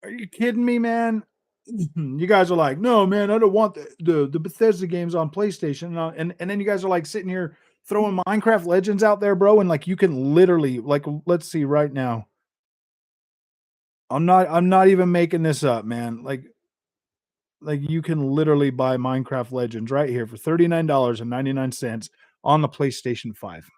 Are you kidding me, man? You guys are like, no, man, I don't want the Bethesda games on PlayStation. And then you guys are like sitting here throwing Minecraft Legends out there, bro. And like you can literally like let's see right now. I'm not even making this up, man. Like you can literally buy Minecraft Legends right here for $39.99 on the PlayStation 5.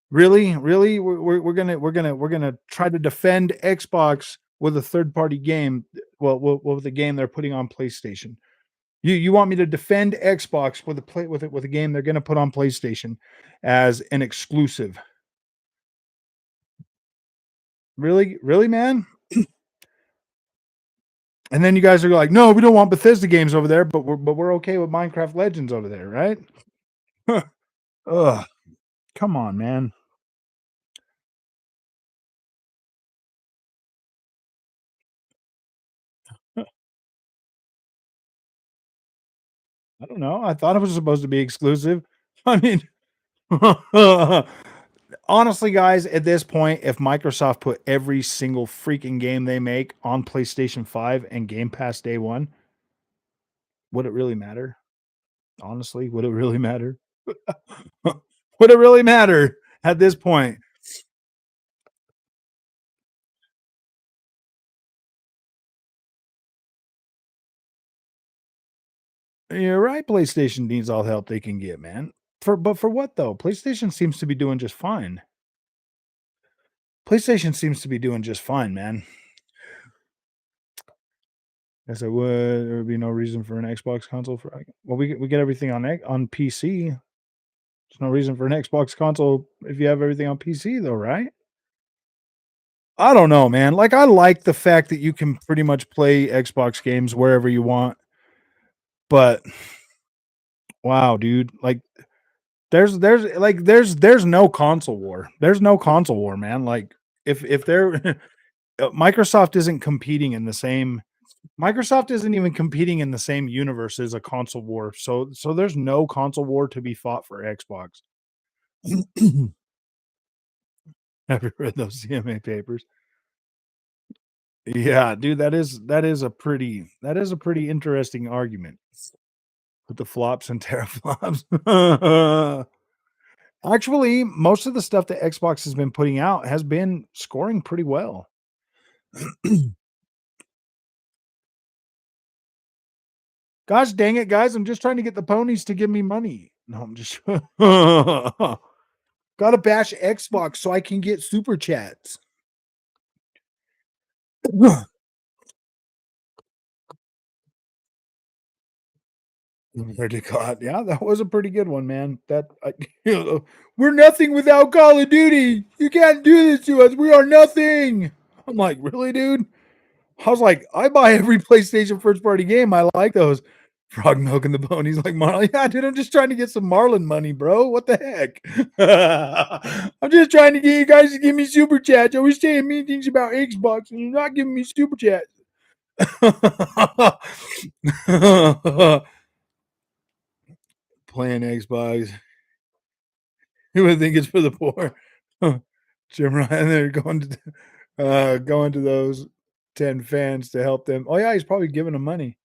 Really? Really? We're gonna try to defend Xbox with a third party game. Well, with a game they're putting on PlayStation. You want me to defend Xbox with a game they're gonna put on PlayStation as an exclusive? Really? Really, man? And then you guys are like, no, we don't want Bethesda games over there, but we're okay with Minecraft Legends over there, right? Ugh, come on, man. I don't know. I thought it was supposed to be exclusive. I mean, honestly, guys, at this point, if Microsoft put every single freaking game they make on PlayStation 5 and Game Pass day one, would it really matter? Honestly, would it really matter? Would it really matter at this point? You're right. PlayStation needs all the help they can get, man. For what though? PlayStation seems to be doing just fine. PlayStation seems to be doing just fine, man. Yes, it would. There would be no reason for an Xbox console for. Well, we get everything on PC. There's no reason for an Xbox console if you have everything on PC, though, right? I don't know, man. Like, I like the fact that you can pretty much play Xbox games wherever you want, but wow, dude, like, there's no console war. There's no console war, man. Like, if they're Microsoft isn't competing in the same Microsoft isn't even competing in the same universe as a console war. So there's no console war to be fought for Xbox. Have you read those CMA papers? Yeah, dude, that is a pretty interesting argument with the flops and teraflops. Actually, most of the stuff that Xbox has been putting out has been scoring pretty well. Gosh dang it, guys! I'm just trying to get the ponies to give me money. No, I'm just gotta bash Xbox so I can get super chats. Pretty God, yeah, that was a pretty good one, man. We're nothing without Call of Duty. You can't do this to us. We are nothing. I'm like, really, dude? I was like, I buy every PlayStation first party game. I like those. Frog Milk and the Ponies, like Marlon. Yeah, dude, I'm just trying to get some Marlon money, bro. What the heck? I'm just trying to get you guys to give me super chats. You're always saying mean things about Xbox, and you're not giving me super chats. Playing Xbox. Who would think it's for the poor? Jim Ryan, they're going to those 10 fans to help them. Oh yeah, he's probably giving them money.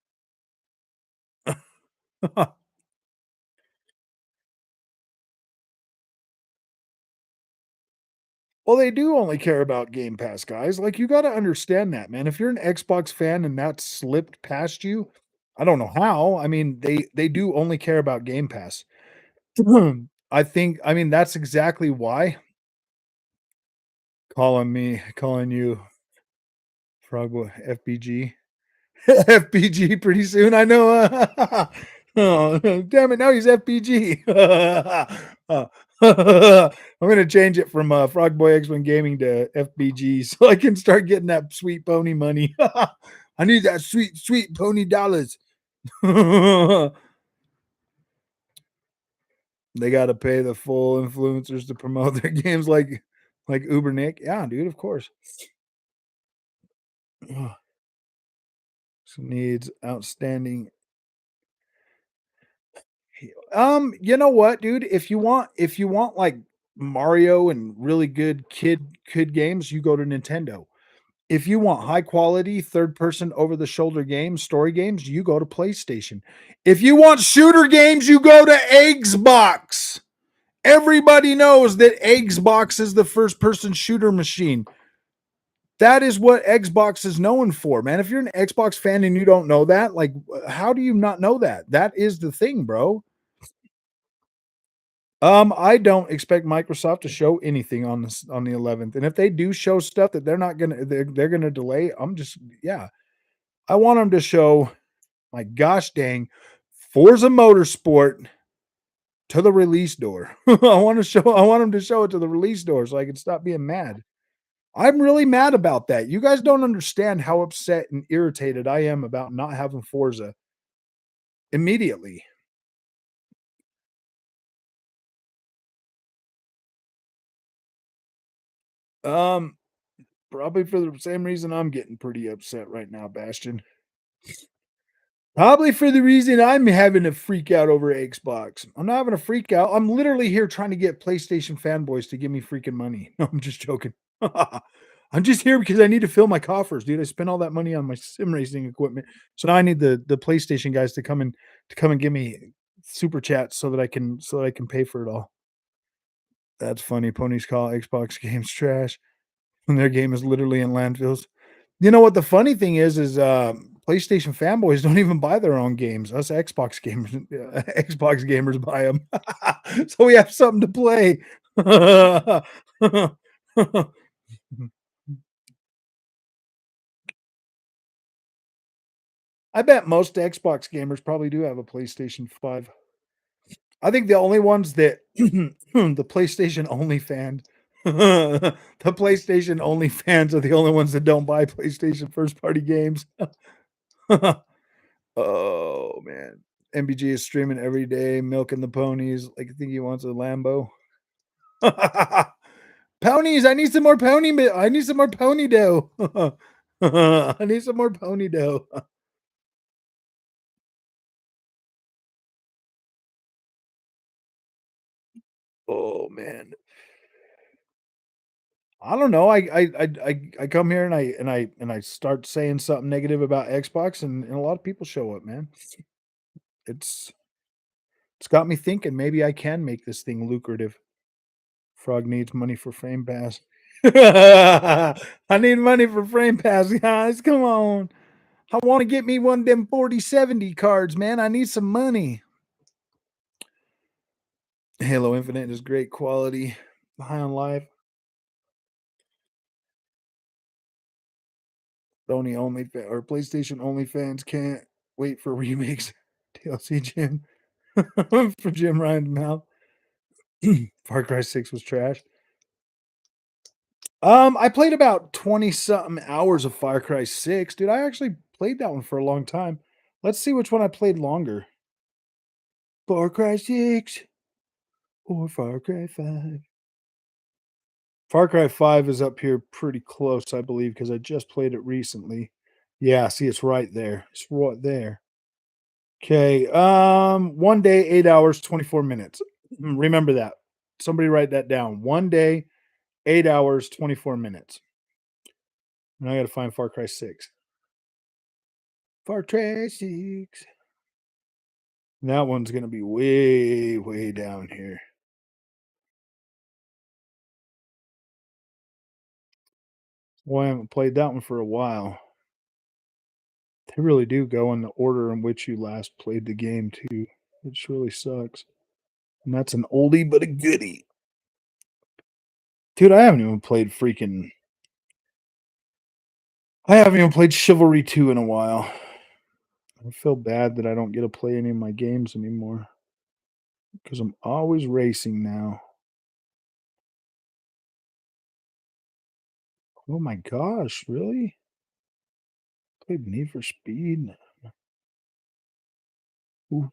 Well, they do only care about Game Pass, guys. Like, you got to understand that, man. If you're an Xbox fan and that slipped past you, I don't know how. I mean, they do only care about Game Pass. I mean, that's exactly why calling you. Frogboy FBG. FBG pretty soon. I know. Oh, damn it! Now he's FBG. I'm gonna change it from Frogboy X1 Gaming to FBG so I can start getting that sweet pony money. I need that sweet, sweet pony dollars. They got to pay the full influencers to promote their games like Uber Nick. Yeah, dude, of course. Needs outstanding. You know what, dude? If you want like Mario and really good kid games, you go to Nintendo. If you want high quality third person over the shoulder games, story games, you go to PlayStation. If you want shooter games, you go to Xbox. Everybody knows that Xbox is the first person shooter machine. That is what Xbox is known for, man. If you're an Xbox fan and you don't know that, like, how do you not know that? That is the thing, bro. I don't expect Microsoft to show anything on this on the 11th, and if they do show stuff that they're gonna delay, I'm just yeah. I want them to show, my gosh dang, Forza Motorsport to the release door. I want them to show it to the release door so I can stop being mad. I'm really mad about that. You guys don't understand how upset and irritated I am about not having Forza immediately. Um, Probably for the same reason I'm getting pretty upset right now, Bastion. Probably for the reason I'm having a freak out over Xbox. I'm not having a freak out. I'm literally here trying to get PlayStation fanboys to give me freaking money. No, I'm just joking. I'm just here because I need to fill my coffers, dude. I spent all that money on my sim racing equipment, so now I need the PlayStation guys to come and give me super chats so that I can pay for it all. That's funny. Ponies call Xbox games trash when their game is literally in landfills. You know what the funny thing is PlayStation fanboys don't even buy their own games. Us Xbox gamers, Xbox gamers buy them, so we have something to play. I bet most Xbox gamers probably do have a PlayStation 5. I think the only ones that the PlayStation only fan, the PlayStation only fans are the only ones that don't buy PlayStation first party games. Oh man. MBG is streaming every day, milking the ponies. Like I think he wants a Lambo. Ponies, I need some more I need some more pony dough. I need some more pony dough. Oh man. I don't know. I come here and I start saying something negative about Xbox and a lot of people show up, man. It's it's got me thinking maybe I can make this thing lucrative. Frog needs money for Frame Pass. I need money for Frame Pass, guys. Come on. I want to get me one of them 4070 cards, man. I need some money. Halo Infinite is great quality. High on life. Sony only or PlayStation only fans can't wait for remakes. DLC Jim from Jim Ryan's mouth. Far Cry 6 was trash. I played about 20 something hours of Far Cry 6. Dude, I actually played that one for a long time. Let's see which one I played longer. Far Cry 6 or Far Cry 5. Far Cry 5 is up here pretty close, I believe, because I just played it recently. Yeah, see, it's right there. It's right there. Okay. One day, 8 hours, 24 minutes. Remember that. Somebody write that down. One day, 8 hours, 24 minutes. Now I got to find Far Cry 6. Far Cry 6. That one's going to be way, way down here. Well, I haven't played that one for a while. They really do go in the order in which you last played the game, too, which really sucks. And that's an oldie but a goodie. Dude, I haven't even played freaking I haven't even played Chivalry 2 in a while. I feel bad that I don't get to play any of my games anymore because I'm always racing now. Oh my gosh, really? Played Need for Speed? Ooh,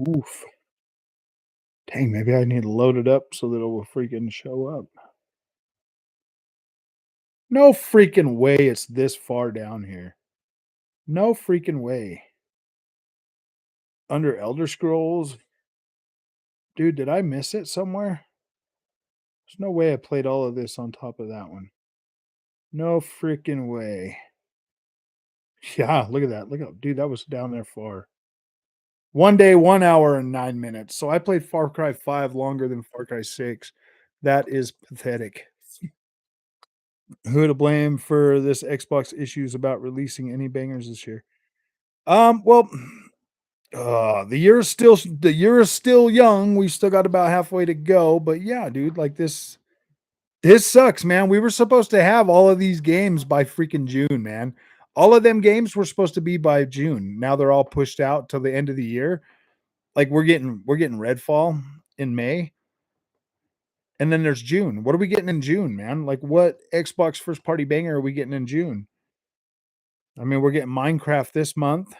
oof. Dang, maybe I need to load it up so that it will freaking show up. No freaking way it's this far down here. No freaking way. Under Elder Scrolls? Dude, did I miss it somewhere? There's no way I played all of this on top of that one. No freaking way. Yeah, look at that. Look at dude, that was down there far. 1 day, 1 hour, and 9 minutes. So I played Far Cry 5 longer than Far Cry 6. That is pathetic. Who to blame for this Xbox issues about releasing any bangers this year? Well, the year is still young. We still got about halfway to go, but yeah, dude, like this sucks, man. We were supposed to have all of these games by freaking June, man. All of them games were supposed to be by June. Now they're all pushed out till the end of the year. Like we're getting Redfall in May, and then there's June. What are we getting in June, man? Like what Xbox first party banger are we getting in June? I mean, we're getting Minecraft this month.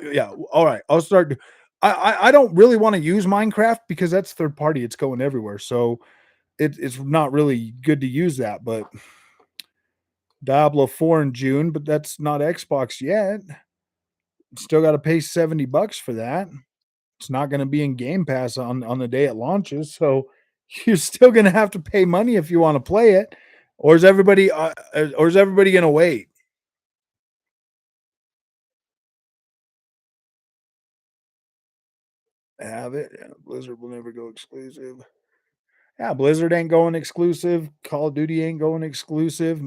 Yeah, all right. I'll start. I don't really want to use Minecraft because that's third party. It's going everywhere, so it's not really good to use that. But Diablo 4 in June, but that's not Xbox yet. Still got to pay $70 for that. It's not going to be in Game Pass on the day it launches, so you're still going to have to pay money if you want to play it. Or is everybody going to wait? Have it. Yeah, Blizzard will never go exclusive. Yeah, Blizzard ain't going exclusive. Call of Duty ain't going exclusive.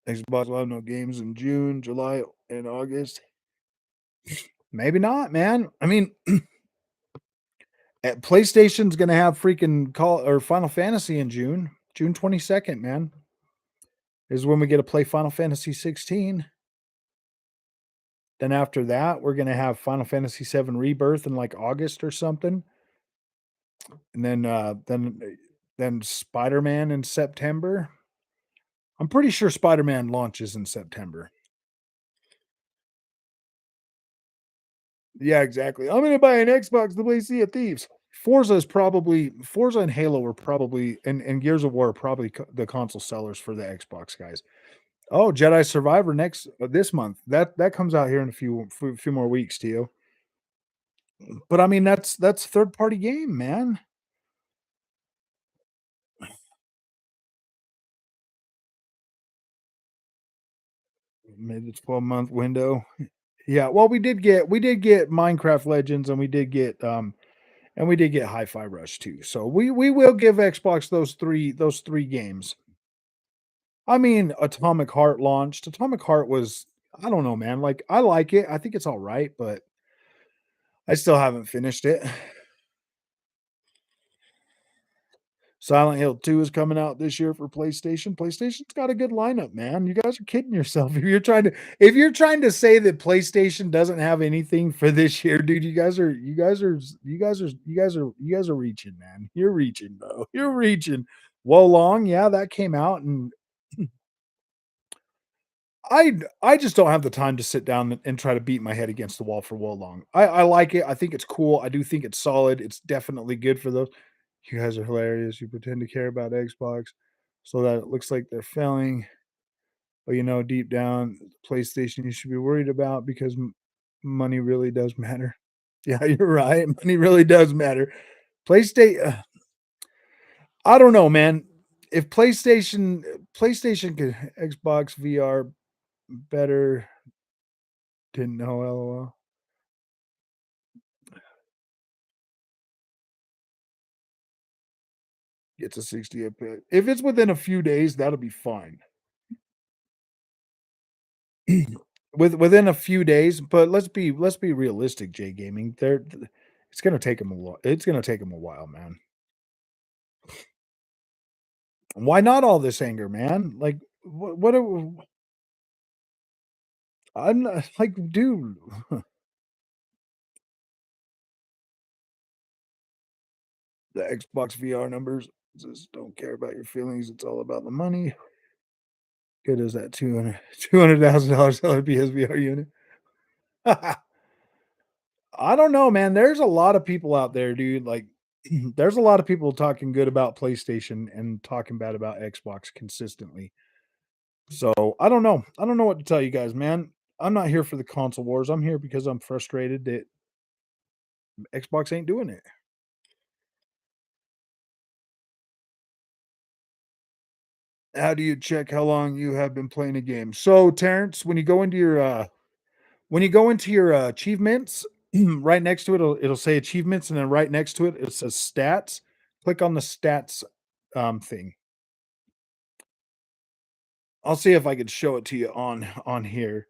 Xbox will have no games in June, July, and August. Maybe not, man. I mean, PlayStation's gonna have freaking call or Final Fantasy in June. June 22nd, man, is when we get to play Final Fantasy 16. Then after that, we're gonna have Final Fantasy 7 Rebirth in like August or something. And then Spider-Man in September. I'm pretty sure Spider-Man launches in September. Yeah, exactly. I'm gonna buy an Xbox to play Sea of Thieves. Forza and Halo are probably and Gears of War are probably the console sellers for the Xbox guys. Oh, Jedi Survivor next this month. That comes out here in a few more weeks, Tio. But I mean that's third party game, man. Maybe it's 12-month window. Yeah, well we did get Minecraft Legends and we did get Hi-Fi Rush too. So we will give Xbox those three games. I mean, Atomic Heart launched. Atomic Heart was I don't know, man. Like I like it. I think it's all right, but I still haven't finished it. Silent Hill 2 is coming out this year for PlayStation. PlayStation's got a good lineup, man. You guys are kidding yourself. If you're trying to say that PlayStation doesn't have anything for this year, dude, you guys are reaching, man. You're reaching, bro. You're reaching. Long, yeah, that came out and I just don't have the time to sit down and try to beat my head against the wall for Long. I like it. I think it's cool. I do think it's solid. It's definitely good for those. You guys are hilarious. You pretend to care about Xbox so that it looks like they're failing, but deep down, PlayStation you should be worried about because money really does matter. Yeah, you're right. Money really does matter. PlayStation, I don't know, man. If PlayStation could Xbox VR better, didn't know. LOL. It's a 60 FPS. If it's within a few days, that'll be fine. Within a few days, but let's be realistic, J Gaming. It's gonna take them a lot. It's gonna take them a while, man. Why not all this anger, man? Like, I'm not like, dude. The Xbox VR numbers just don't care about your feelings. It's all about the money. Good as that $200,000 PSVR unit. I don't know, man. There's a lot of people out there, dude. Like, there's a lot of people talking good about PlayStation and talking bad about Xbox consistently. So I don't know. I don't know what to tell you guys, man. I'm not here for the console wars. I'm here because I'm frustrated that Xbox ain't doing it. How do you check how long you have been playing a game? So, Terrence, when you go into your achievements, right next to it, it'll say achievements, and then right next to it, it says stats. Click on the stats thing. I'll see if I could show it to you on here.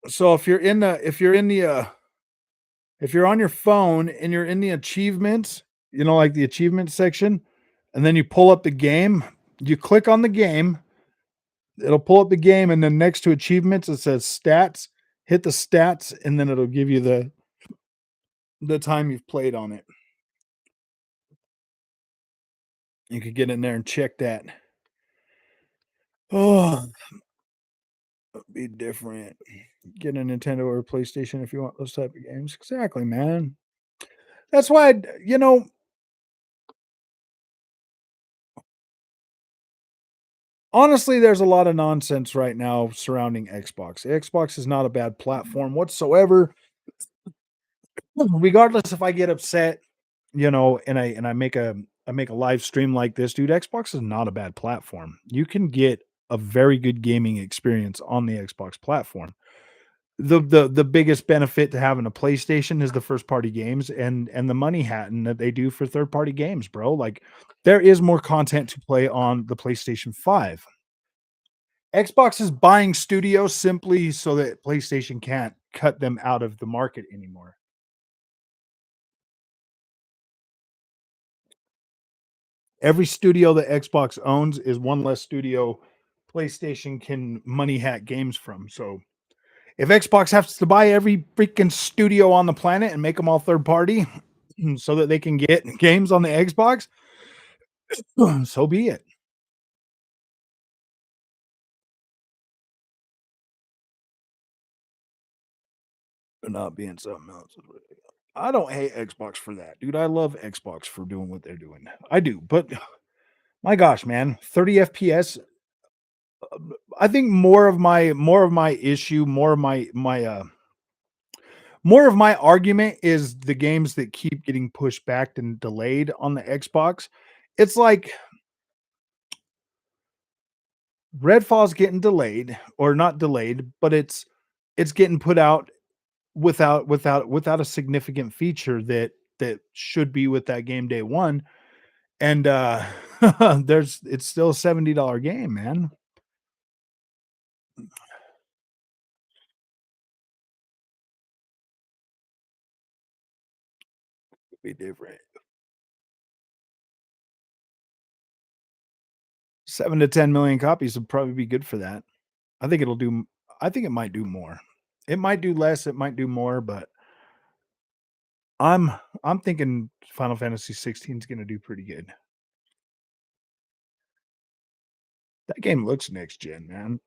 So if you're on your phone and you're in the achievements, like the achievement section, and then you pull up the game, you click on the game, it'll pull up the game, and then next to achievements, it says stats. Hit the stats, and then it'll give you the time you've played on it. You could get in there and check that. Oh, be different. Get a Nintendo or a PlayStation if you want those type of games. Exactly, man. That's why, honestly, there's a lot of nonsense right now surrounding Xbox. Xbox is not a bad platform whatsoever. Regardless if I get upset, and I make a live stream like this, dude, Xbox is not a bad platform. You can get a very good gaming experience on the Xbox platform. The biggest benefit to having a PlayStation is the first party games and the money hatting that they do for third party games, bro. Like, there is more content to play on the PlayStation 5. Xbox is buying studios simply so that PlayStation can't cut them out of the market anymore. Every studio that Xbox owns is one less studio PlayStation can money hack games from. So if Xbox has to buy every freaking studio on the planet and make them all third party so that they can get games on the Xbox, so be it. They're not being something else. I don't hate Xbox for that, dude. I love Xbox for doing what they're doing. I do, but my gosh, man, 30 FPS. I think more of my issue, more of my argument is the games that keep getting pushed back and delayed on the Xbox. It's like Redfall's getting delayed, or not delayed, but it's getting put out without a significant feature that should be with that game day one. And it's still a $70 game, man. Be different. 7 to 10 million copies would probably be good for that. I think it'll do I think it might do more. It might do less, it might do more, but I'm I'm thinking Final Fantasy 16 is gonna do pretty good. That game looks next gen, man.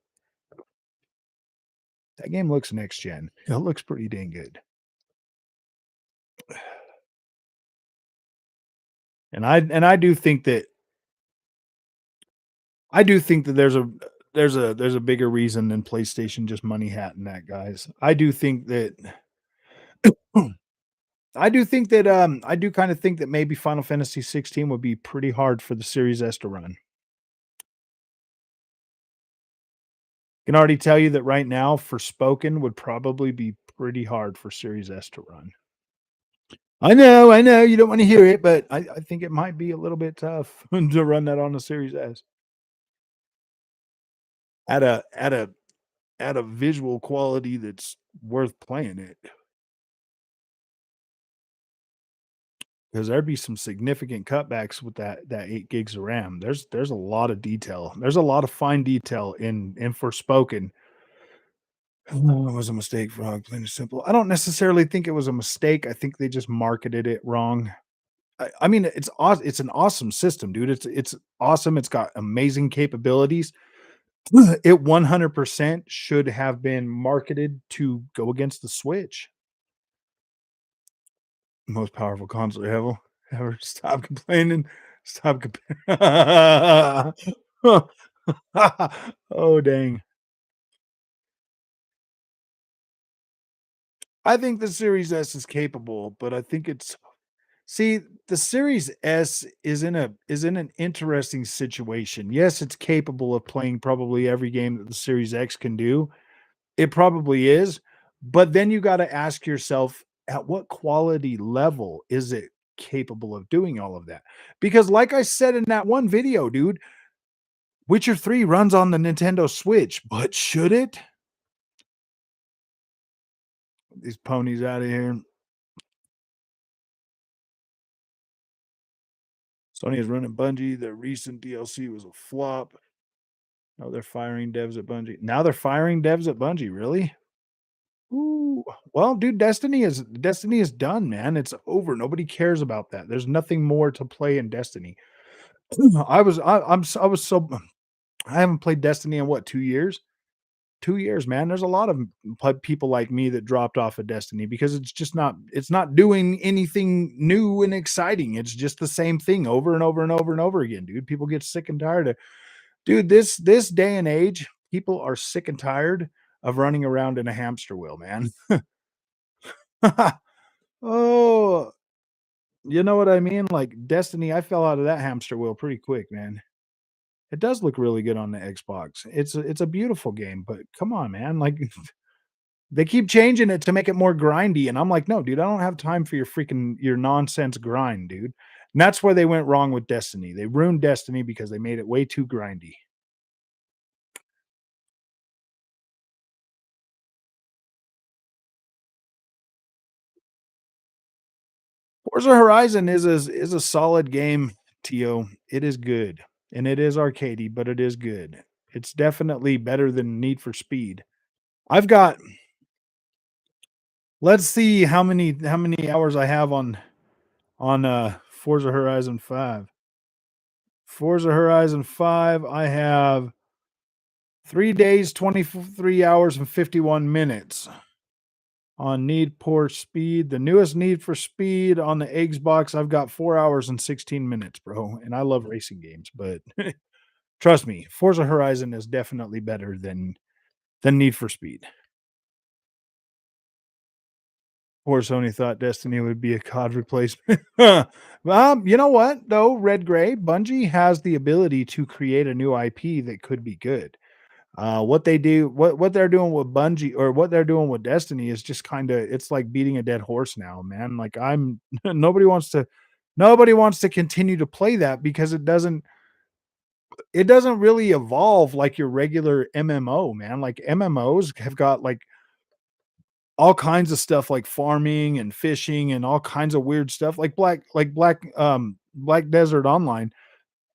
That game looks next gen. It looks pretty dang good. And I do think that there's a bigger reason than PlayStation just money hatting that, guys. I do kind of think that maybe Final Fantasy 16 would be pretty hard for the Series S to run. Can already tell you that right now, Forspoken would probably be pretty hard for Series S to run. I know, you don't wanna hear it, but I think it might be a little bit tough to run that on the Series S at a visual quality that's worth playing it, because 'cause there'd be some significant cutbacks with that 8 gigs of RAM. There's a lot of detail. There's a lot of fine detail in Forspoken. Oh, it was a mistake, Frog, plain and simple. I don't necessarily think it was a mistake, I think they just marketed it wrong. I mean, it's an awesome system, dude. It's awesome, it's got amazing capabilities. It 100% should have been marketed to go against the Switch. Most powerful console ever. Stop complaining. Stop complaining. Oh, dang. I think the Series S is capable, but I think it's see, the Series S is in an interesting situation. Yes, it's capable of playing probably every game that the Series X can do. It probably is, but then you gotta ask yourself, at what quality level is it capable of doing all of that? Because like I said in that one video, dude, Witcher 3 runs on the Nintendo Switch, but should it? These ponies out of here. Sony is running Bungie. Their recent DLC was a flop. Now they're firing devs at Bungie. Now they're firing devs at Bungie, really? Ooh. Well, dude, Destiny is done, man. It's over. Nobody cares about that. There's nothing more to play in Destiny. I was so I haven't played Destiny in what, 2 years? 2 years, man. There's a lot of people like me that dropped off of Destiny because it's not doing anything new and exciting. It's just the same thing over and over and over and over again, dude. People get sick and tired of dude, this day and age, people are sick and tired of running around in a hamster wheel, man. Oh, you know what I mean? Like Destiny, I fell out of that hamster wheel pretty quick, man. It does look really good on the Xbox. It's a beautiful game, but come on, man. Like they keep changing it to make it more grindy, and I'm like, no, dude, I don't have time for your nonsense grind, dude. And that's where they went wrong with Destiny. They ruined Destiny because they made it way too grindy. Forza Horizon is a solid game, Tio. It is good, and it is arcadey, but it is good. It's definitely better than Need for Speed. I've got let's see how many hours I have on Forza Horizon 5. Forza Horizon 5, I have 3 days, 23 hours, and 51 minutes. On Need for Speed, the newest Need for Speed on the Xbox, I've got 4 hours and 16 minutes, bro, and I love racing games, but trust me, Forza Horizon is definitely better than Need for Speed. Poor Sony thought Destiny would be a COD replacement. You know what, though, Red Gray, Bungie has the ability to create a new IP that could be good. What they're doing with Bungie or what they're doing with Destiny is just kinda it's like beating a dead horse now, man. Like, I'm nobody wants to continue to play that because it doesn't really evolve like your regular MMO, man. Like, MMOs have got, like, all kinds of stuff like farming and fishing and all kinds of weird stuff, Black Desert Online.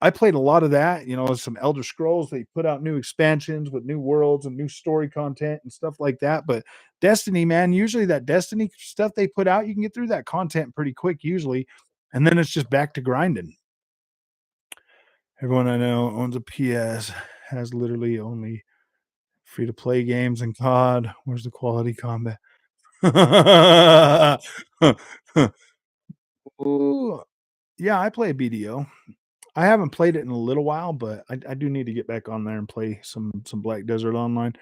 I played a lot of that, you know, some Elder Scrolls. They put out new expansions with new worlds and new story content and stuff like that. But Destiny, man, usually that Destiny stuff they put out, you can get through that content pretty quick usually. And then it's just back to grinding. Everyone I know owns a PS, has literally only free to play games and COD. Where's the quality combat? Ooh, yeah, I play BDO. I haven't played it in a little while, but I do need to get back on there and play some Black Desert Online.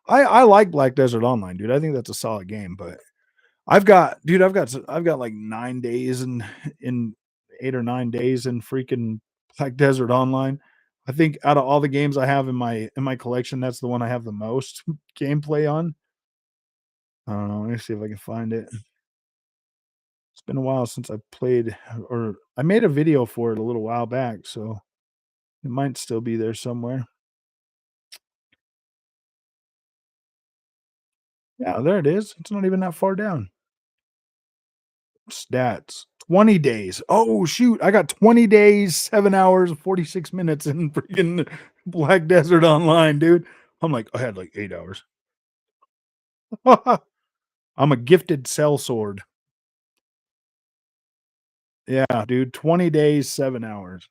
I like Black Desert Online, dude. I think that's a solid game, but I've got like 9 days in 8 or 9 days in freaking Black Desert Online. I think out of all the games I have in my collection, that's the one I have the most gameplay on. I don't know. Let me see if I can find it. It's been a while since I played, or I made a video for it a little while back, so it might still be there somewhere. Yeah, there it is. It's not even that far down. Stats. 20 days. Oh shoot, I got 20 days, 7 hours, 46 minutes in freaking Black Desert Online, dude. I'm like, I had like 8 hours. I'm a gifted sellsword. Yeah, dude, 20 days, 7 hours.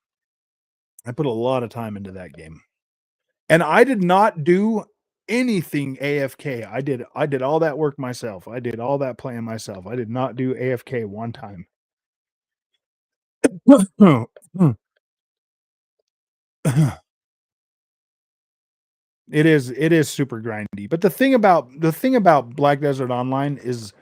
I put a lot of time into that game. And I did not do anything AFK. I did all that work myself. I did all that playing myself. I did not do AFK one time. It is super grindy. But the thing about Black Desert Online is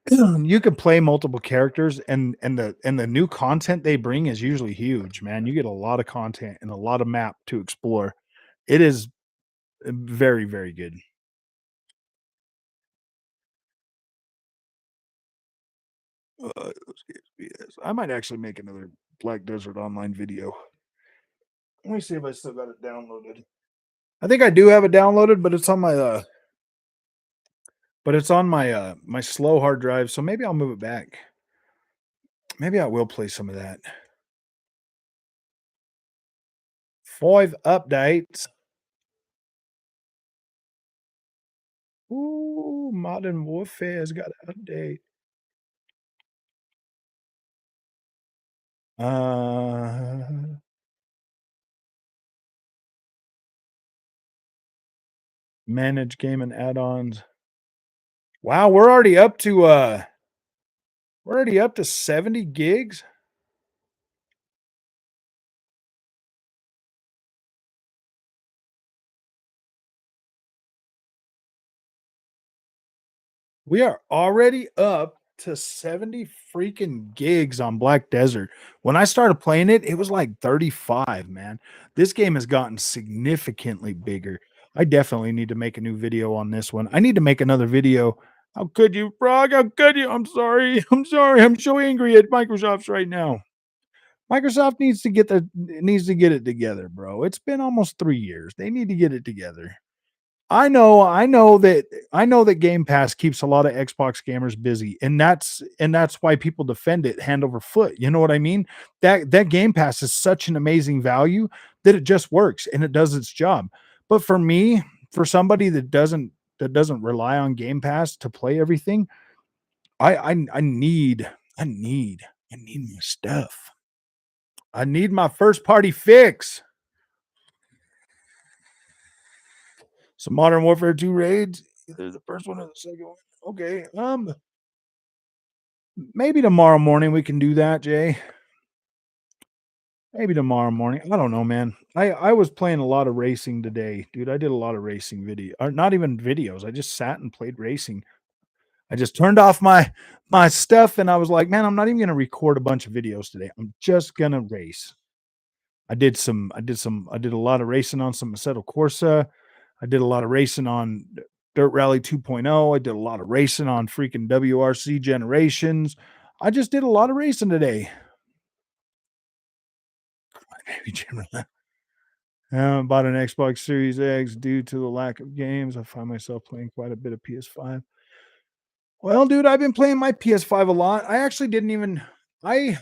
you could play multiple characters, and the new content they bring is usually huge, man. You get a lot of content and a lot of map to explore. It is very, very good. Yes. I might actually make another Black Desert Online video. Let me see if I still got it downloaded. I think I do have it downloaded, but it's on my slow hard drive, so maybe I'll move it back. Maybe I will play some of that. 5 updates. Ooh, Modern Warfare's got an update. Uh, manage game and add-ons. Wow, we're already up to 70 gigs. We are already up to 70 freaking gigs on Black Desert. When I started playing it, it was like 35, man. This game has gotten significantly bigger. I definitely need to make a new video on this one. I need to make another video. How could you, Frog? How could you? I'm sorry. I'm sorry. I'm so angry at Microsoft right now. Microsoft needs to get it together, bro. It's been almost 3 years. They need to get it together. I know that Game Pass keeps a lot of Xbox gamers busy, and that's why people defend it hand over foot. You know what I mean? That Game Pass is such an amazing value that it just works and it does its job. But for me, for somebody that doesn't rely on Game Pass to play everything, I need my stuff. I need my first party fix. Some Modern Warfare 2 raids, either the first one or the second one. Okay. Maybe tomorrow morning we can do that, Jay. Maybe tomorrow morning. I don't know, man. I was playing a lot of racing today, dude. I did a lot of racing video, or not even videos. I just sat and played racing. I just turned off my stuff and I was like, man, I'm not even gonna record a bunch of videos today. I'm just gonna race. I did a lot of racing on some Assetto Corsa. I did a lot of racing on Dirt Rally 2.0. I did a lot of racing on freaking WRC Generations. I just did a lot of racing today. Bought an Xbox Series X due to the lack of games. I find myself playing quite a bit of PS5. Well, dude, I've been playing my PS5 a lot. I actually didn't even I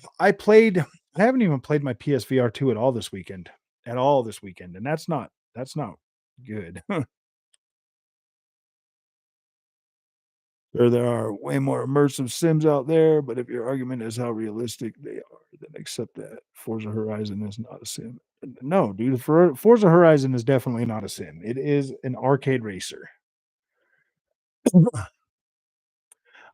haven't even played my PSVR 2 at all this weekend. At all this weekend. And that's not good. There are way more immersive sims out there, but if your argument is how realistic they are, then accept that Forza Horizon is not a sim. No, dude, Forza Horizon is definitely not a sim. It is an arcade racer.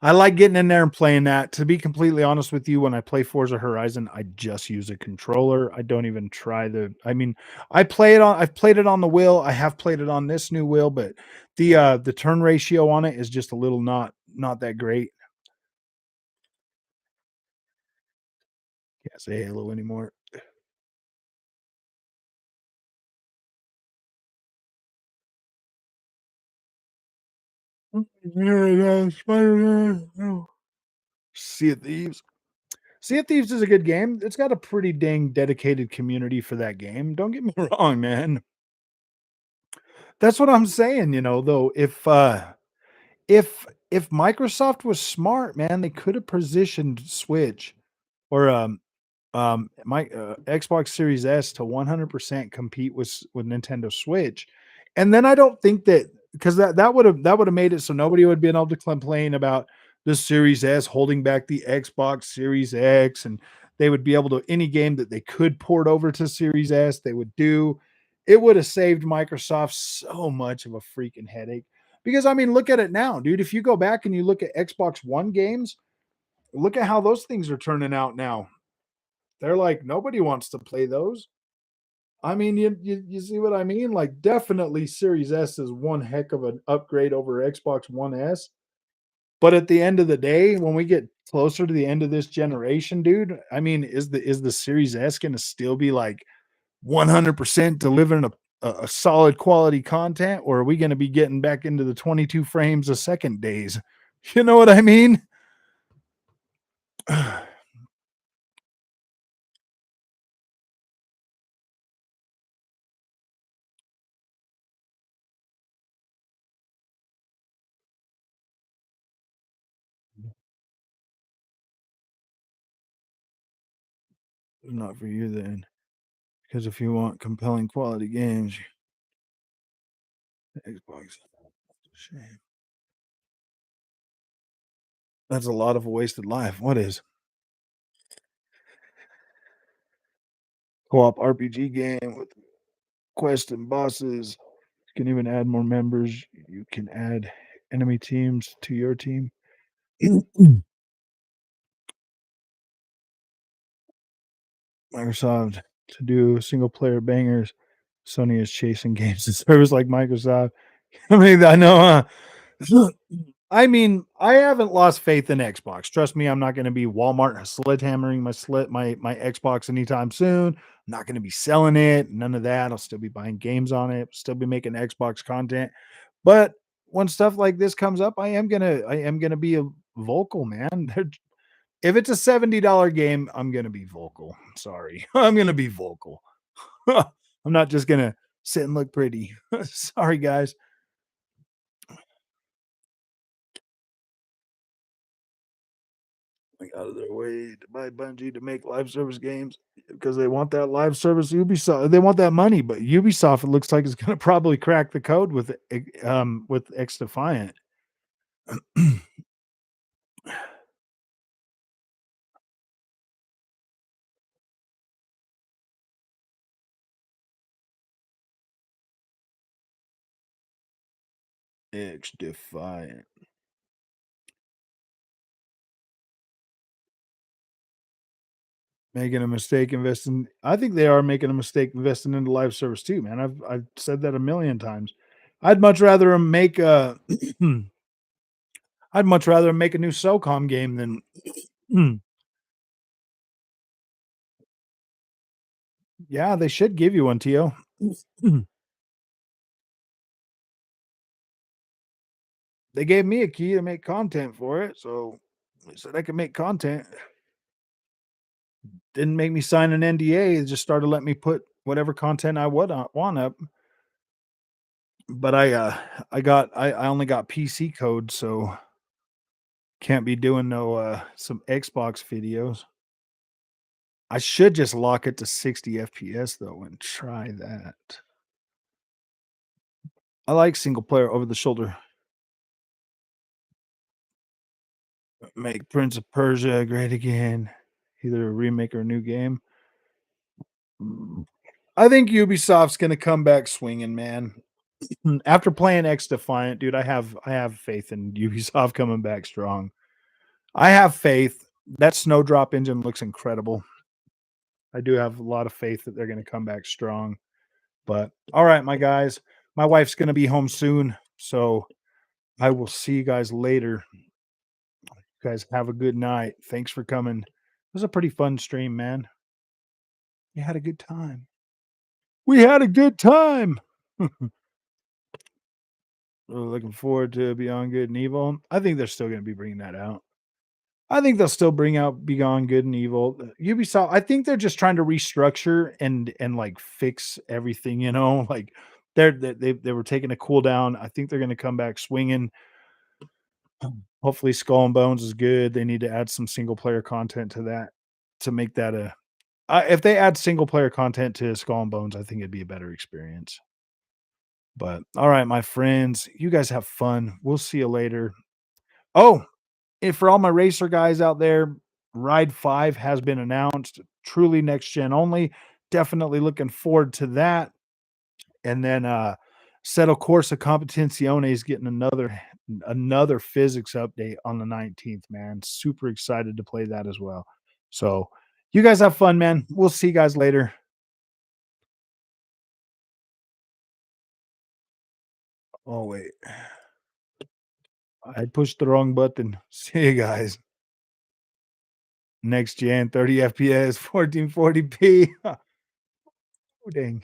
I like getting in there and playing that. To be completely honest with you, when I play Forza Horizon, I just use a controller. I don't even try I mean, I've played it on the wheel. I have played it on this new wheel, but the turn ratio on it is just a little not that great. Can't say Halo anymore. Yeah, Spider-Man. Oh. Sea of Thieves. Sea of Thieves is a good game. It's got a pretty dang dedicated community for that game. Don't get me wrong, man. That's what I'm saying, though. If Microsoft was smart, man, they could have positioned Switch or my Xbox Series S to 100% compete with Nintendo Switch. And then I don't think that, because that would have made it so nobody would have been able to complain about the Series S holding back the Xbox Series X, and they would be able to, any game that they could port over to Series S, they would do. It would have saved Microsoft so much of a freaking headache. Because I mean, look at it now, dude. If you go back and you look at Xbox One games, look at how those things are turning out now. They're like, nobody wants to play those. I mean, you see what I mean? Like, definitely Series S is one heck of an upgrade over Xbox One S. But at the end of the day, when we get closer to the end of this generation, dude, I mean, is the Series S going to still be like 100% delivering a solid quality content, or are we going to be getting back into the 22 frames a second days? You know what I mean? Not for you then, because if you want compelling quality games, Xbox. Shame. That's a lot of a wasted life. What is co-op RPG game with quests and bosses? You can even add more members. You can add enemy teams to your team. Microsoft to do single player bangers. Sony is chasing games and service like Microsoft. I mean, I know. I mean, I haven't lost faith in Xbox. Trust me, I'm not going to be Walmart sledgehammering my Xbox anytime soon. I'm not going to be selling it. None of that. I'll still be buying games on it. Still be making Xbox content. But when stuff like this comes up, I am gonna be a vocal, man. If it's a $70 game, I'm gonna be vocal. Sorry, I'm gonna be vocal. I'm not just gonna sit and look pretty. Sorry, guys. Like out of their way to buy Bungie to make live service games because they want that live service Ubisoft. They want that money, but Ubisoft, it looks like, is going to probably crack the code with XDefiant. XDefiant. Making a mistake investing. I think they are making a mistake investing into live service too, man. I've said that a million times. I'd much rather 'em make a I'd much rather 'em make a new SOCOM game than yeah, they should give you one, Tio. They gave me a key to make content for it, so they said I could make content. Didn't make me sign an NDA. They just started letting me put whatever content I would want up. But I only got PC code, so can't be doing no some Xbox videos. I should just lock it to 60 FPS though and try that. I like single player over the shoulder. Make Prince of Persia great again. Either a remake or a new game. Mm. I think Ubisoft's gonna come back swinging, man. After playing X Defiant, dude, I have faith in Ubisoft coming back strong. I have faith. That Snowdrop engine looks incredible. I do have a lot of faith that they're gonna come back strong. But all right, my guys, my wife's gonna be home soon, so I will see you guys later. You guys have a good night. Thanks for coming. It was a pretty fun stream, man. We had a good time. We had a good time. Looking forward to Beyond Good and Evil. I think they're still going to be bringing that out. I think they'll still bring out Beyond Good and Evil. Ubisoft, I think they're just trying to restructure and like fix everything, you know, like they were taking a cool down. I think they're going to come back swinging. Hopefully Skull and Bones is good. They need to add some single player content to that to make that a if they add single player content to Skull and Bones, I think it'd be a better experience. But all right, my friends, you guys have fun. We'll see you later. Oh, and for all my racer guys out there, Ride 5 has been announced. Truly next gen only. Definitely looking forward to that. And then Settle Corsa Competizione is getting another physics update on the 19th, man. Super excited to play that as well. So you guys have fun, man. We'll see you guys later. Oh, wait. I pushed the wrong button. See you guys. Next gen, 30 FPS, 1440p. Oh, dang.